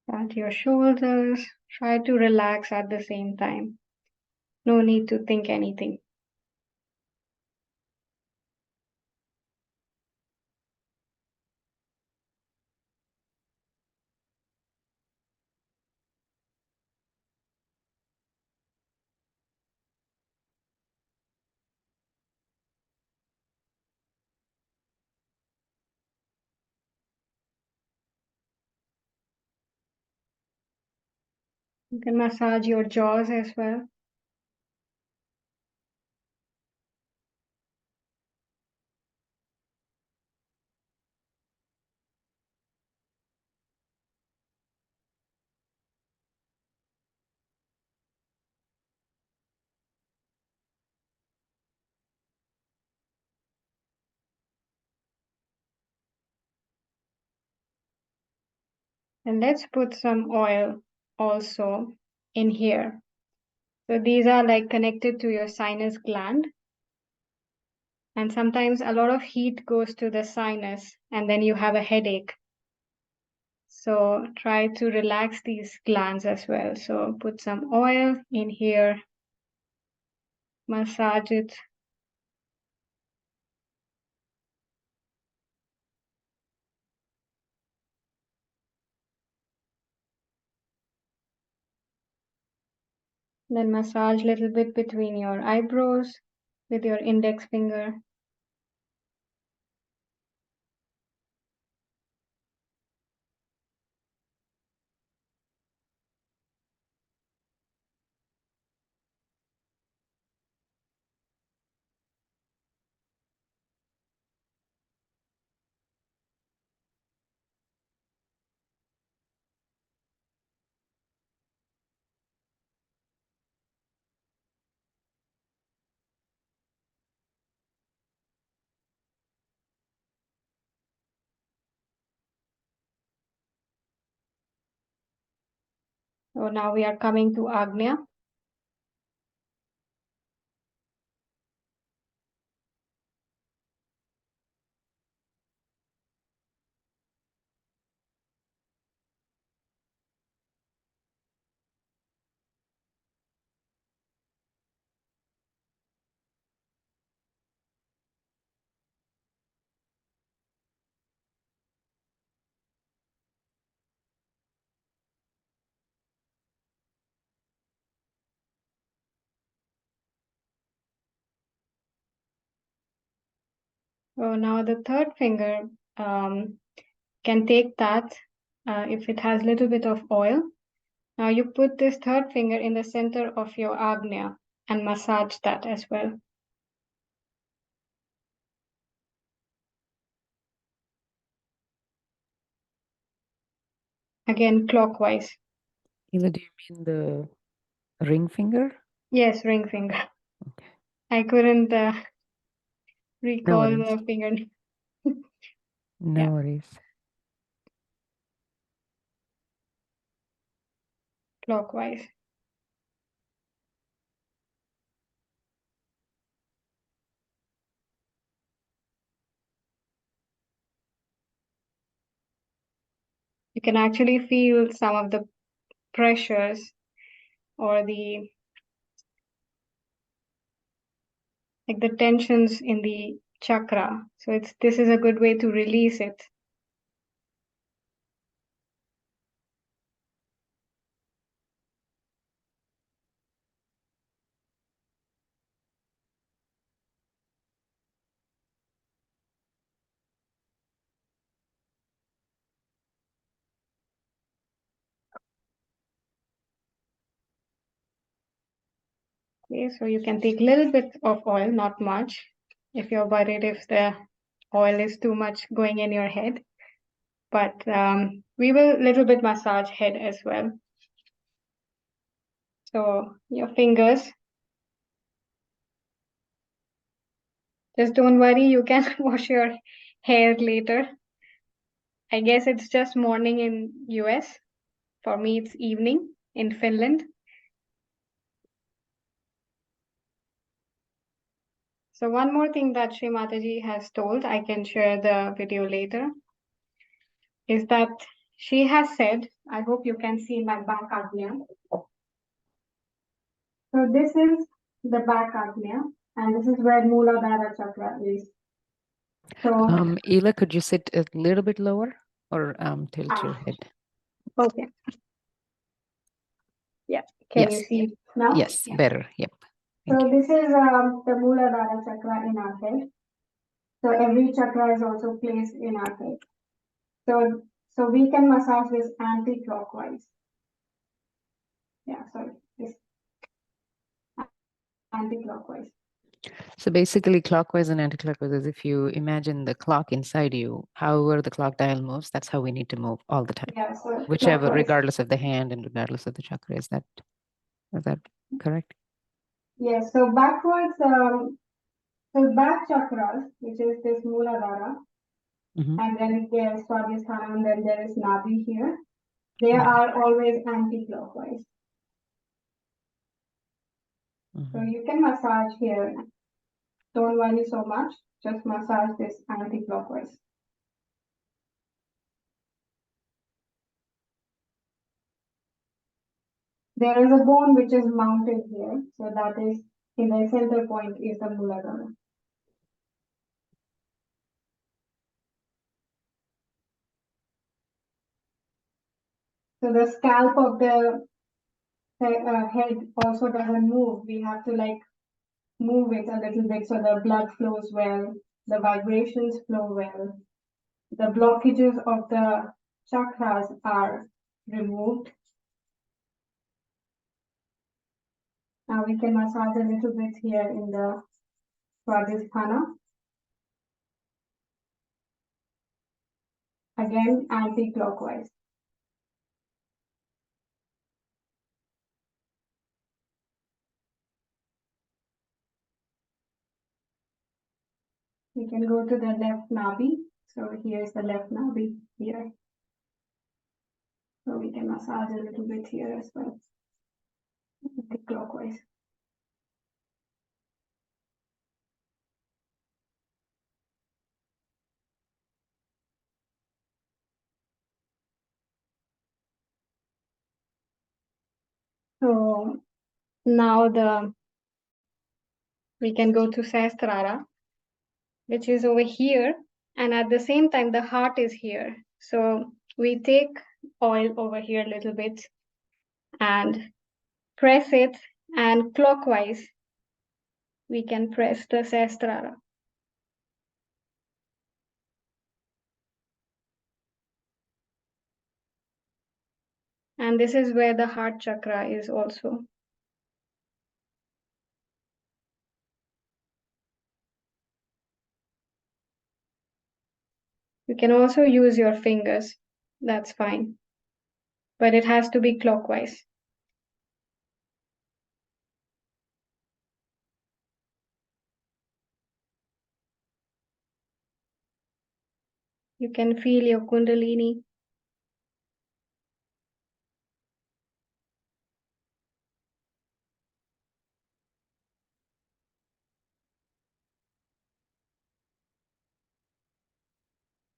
At your shoulders. Try to relax at the same time. No need to think anything. You can massage your jaws as well. And let's put some oil also in here. So these are like connected to your sinus gland. And sometimes a lot of heat goes to the sinus and then you have a headache. So try to relax these glands as well. So put some oil in here, massage it. Then massage a little bit between your eyebrows with your index finger. So now we are coming to Agnya. So now the third finger, can take that if it has a little bit of oil. Now you put this third finger in the center of your Agnya and massage that as well. Again, clockwise. Hila, do you mean the ring finger? Yes, ring finger. Okay. I couldn't recall worries. the finger. No Yeah. worries. Clockwise. You can actually feel some of the pressures or the tensions in the chakra. So this is a good way to release it. Okay, so you can take a little bit of oil, not much, if you're worried if the oil is too much going in your head. But we will little bit massage head as well. So your fingers, just don't worry, you can wash your hair later. I guess it's just morning in US. For me, it's evening in Finland. So one more thing that Shri Mataji has told, I can share the video later, is that she has said, I hope you can see my back agnya. So this is the back agnya, and this is where Muladhara Chakra is. So, Ela, could you sit a little bit lower or tilt your head? okay. Yeah, can you Yes. see now? Yes, Yeah. better. Yep. So Thank you. this is the Muladhara Chakra in our head. So every chakra is also placed in our head. So we can massage this anti-clockwise. Yeah, sorry, this anti-clockwise. So basically, clockwise and anti-clockwise is if you imagine the clock inside you, however the clock dial moves, that's how we need to move all the time. Yeah, so Whichever, clockwise. regardless of the hand and regardless of the chakra. Is that correct? Yes, so backwards, so back chakras, which is this Muladhara, and then there's Swadhisthana, and then there is Nadi here. They are always anti-clockwise. So you can massage here. Don't worry so much. Just massage this anti-clockwise. There is a bone which is mounted here. So that is, in the center point is the Muladhara. So the scalp of the head also doesn't move. We have to like move it a little bit so the blood flows well, the vibrations flow well, the blockages of the chakras are removed. Now we can massage a little bit here in the Swadhisthana. Again, anti-clockwise. We can go to the left nabi. So here's the left nabi here. So we can massage a little bit here as well. Anti-clockwise. So now we can go to Sahasrara, which is over here, and at the same time the heart is here. So we take oil over here a little bit and press it, and clockwise we can press the Sahasrara. And this is where the heart chakra is also. You can also use your fingers, that's fine. But it has to be clockwise. You can feel your Kundalini.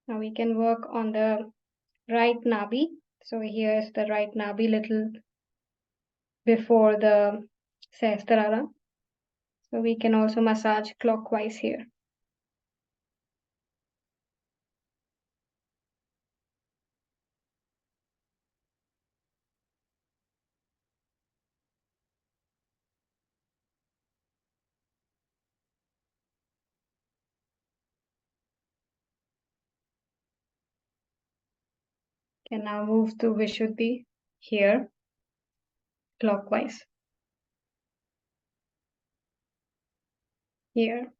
Now we can work on the right nabi. So here's the right nabi, little before the Sahasrara. So we can also massage clockwise here. Can now move to Vishuddhi here, clockwise. Here.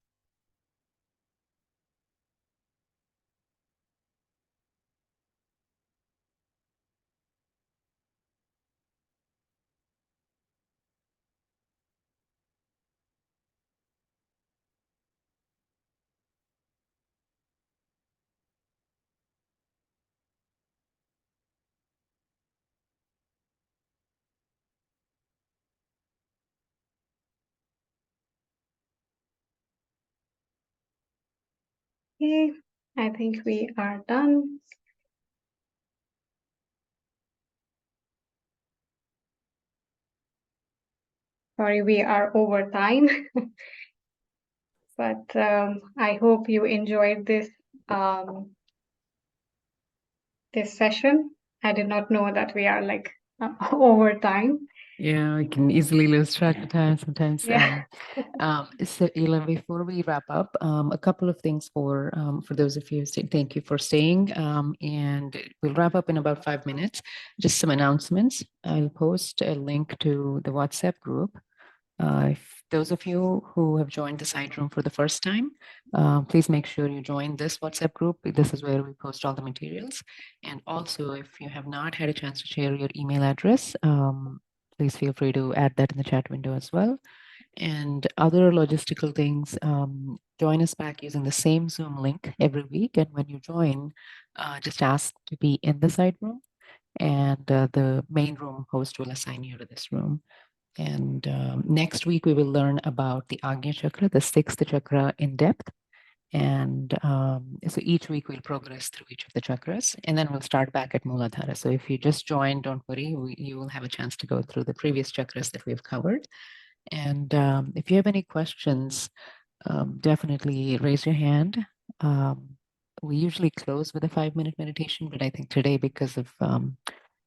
Okay, I think we are done. Sorry, we are over time. But I hope you enjoyed this session. I did not know that we are like over time. Yeah, I can easily lose track of time sometimes. Yeah. So Ela, before we wrap up, a couple of things for those of you. Thank you for staying, and we'll wrap up in about 5 minutes. Just some announcements. I'll post a link to the WhatsApp group. If those of you who have joined the side room for the first time, please make sure you join this WhatsApp group. This is where we post all the materials. And also, if you have not had a chance to share your email address, please feel free to add that in the chat window as well. And other logistical things, join us back using the same Zoom link every week. And when you join, just ask to be in the side room, and the main room host will assign you to this room. And next week, we will learn about the Agnya Chakra, the sixth chakra, in depth. And so each week we'll progress through each of the chakras, and then we'll start back at Muladhara. So if you just joined, don't worry, you will have a chance to go through the previous chakras that we've covered. And if you have any questions, definitely raise your hand. We usually close with a 5-minute meditation, but I think today, because of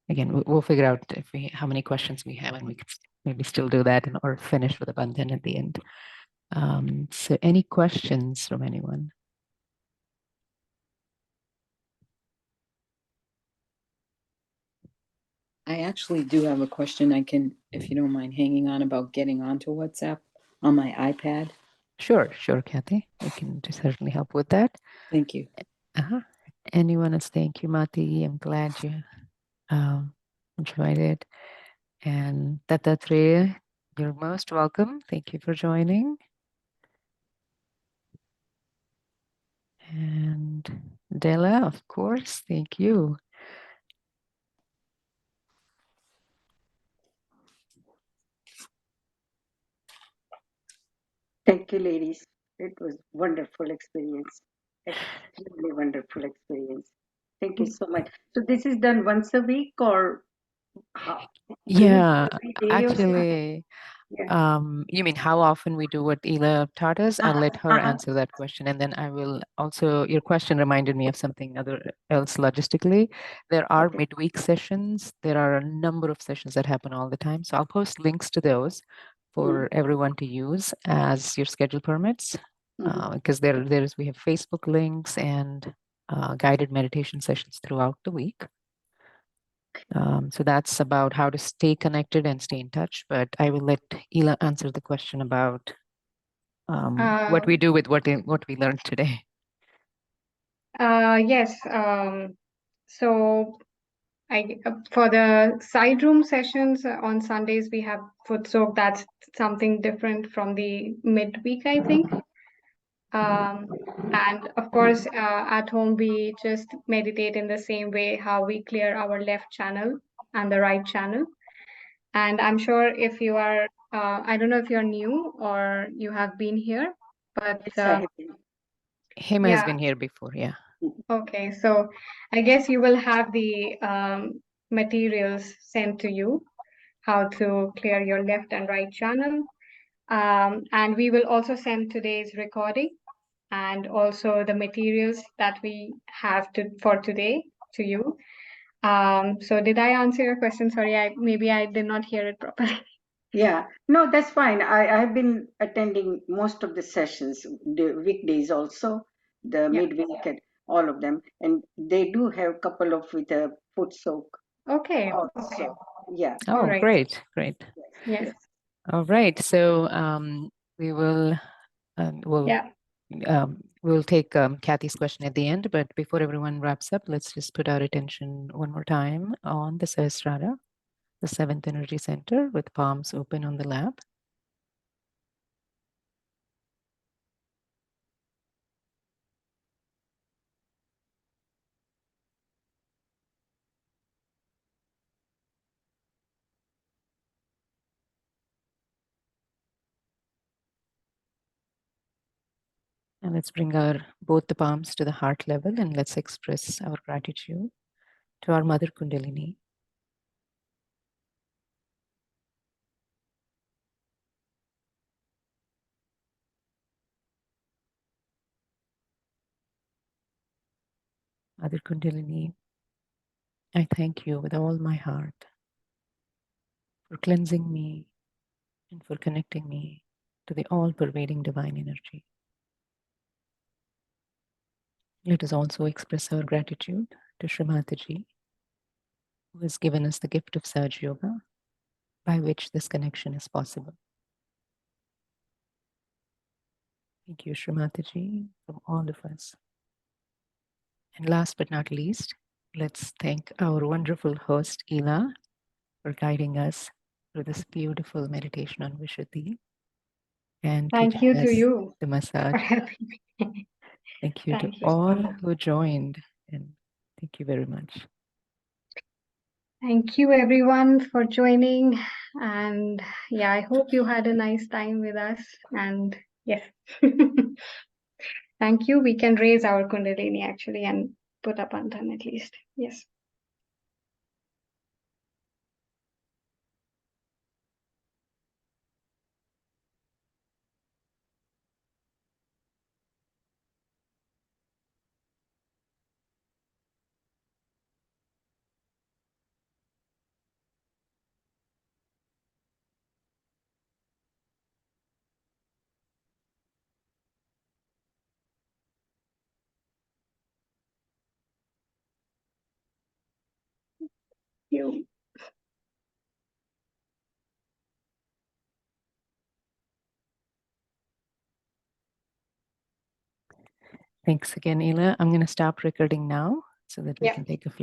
again, we'll figure out how many questions we have, and we could maybe still do that or finish with a bandhan at the end. So any questions from anyone? I actually do have a question. I can, if you don't mind hanging on, about getting onto WhatsApp on my iPad. Sure, Kathy. We can certainly help with that. Thank you. Anyone else? Thank you, Mati. I'm glad you enjoyed it. And Dattatreya, you're most welcome. Thank you for joining. And Della, of course, thank you. Thank you, ladies. It was wonderful experience. Extremely wonderful experience. Thank you so much. So this is done once a week, or how? Yeah, Every day or something? actually, Yeah. you mean how often we do what Ela taught us? I'll let her answer that question, and then I will also. Your question reminded me of something else logistically. There are midweek sessions. There are a number of sessions that happen all the time. So I'll post links to those for everyone to use as your schedule permits, because we have Facebook links and guided meditation sessions throughout the week. So that's about how to stay connected and stay in touch. But I will let Ela answer the question about what we do with what we learned today. Yes. So for the side room sessions on Sundays, we have foot soak. That's something different from the midweek, I think. And of course, at home, we just meditate in the same way how we clear our left channel and the right channel. And I'm sure if you are, I don't know if you're new or you have been here, but Yes, I have been. Hema has yeah, been here before, yeah. okay. So I guess you will have the materials sent to you, how to clear your left and right channel. And we will also send today's recording and also the materials that we have for today to you. So did I answer your question? Sorry, maybe I did not hear it properly. Yeah, no, that's fine. I've been attending most of the sessions, the weekdays also, the Yeah. midweek and all of them, and they do have a couple of with a foot soak Okay. also. Yeah. Oh, All right. great, great. Yes. All right, so we will Yeah. we'll take Kathy's question at the end, but before everyone wraps up, let's just put our attention one more time on the Sahasrara, the seventh energy center, with palms open on the lap. And let's bring both the palms to the heart level, and let's express our gratitude to our Mother Kundalini. Mother Kundalini, I thank you with all my heart for cleansing me and for connecting me to the all-pervading divine energy. Let us also express our gratitude to Srimataji, who has given us the gift of Saj Yoga, by which this connection is possible. Thank you, Srimataji, from all of us. And last but not least, let's thank our wonderful host, Ela, for guiding us through this beautiful meditation on Vishuddhi and Thank teaching you to us you the for massage. having me. Thank you to Thank you so all much. who joined, and thank you very much. Thank you everyone for joining. And yeah, I hope you had a nice time with us. And yes. Thank you. We can raise our Kundalini actually and put up Bandhan at least. Yes. You. Thanks again, Ela. I'm going to stop recording now so that we Yeah. can take a few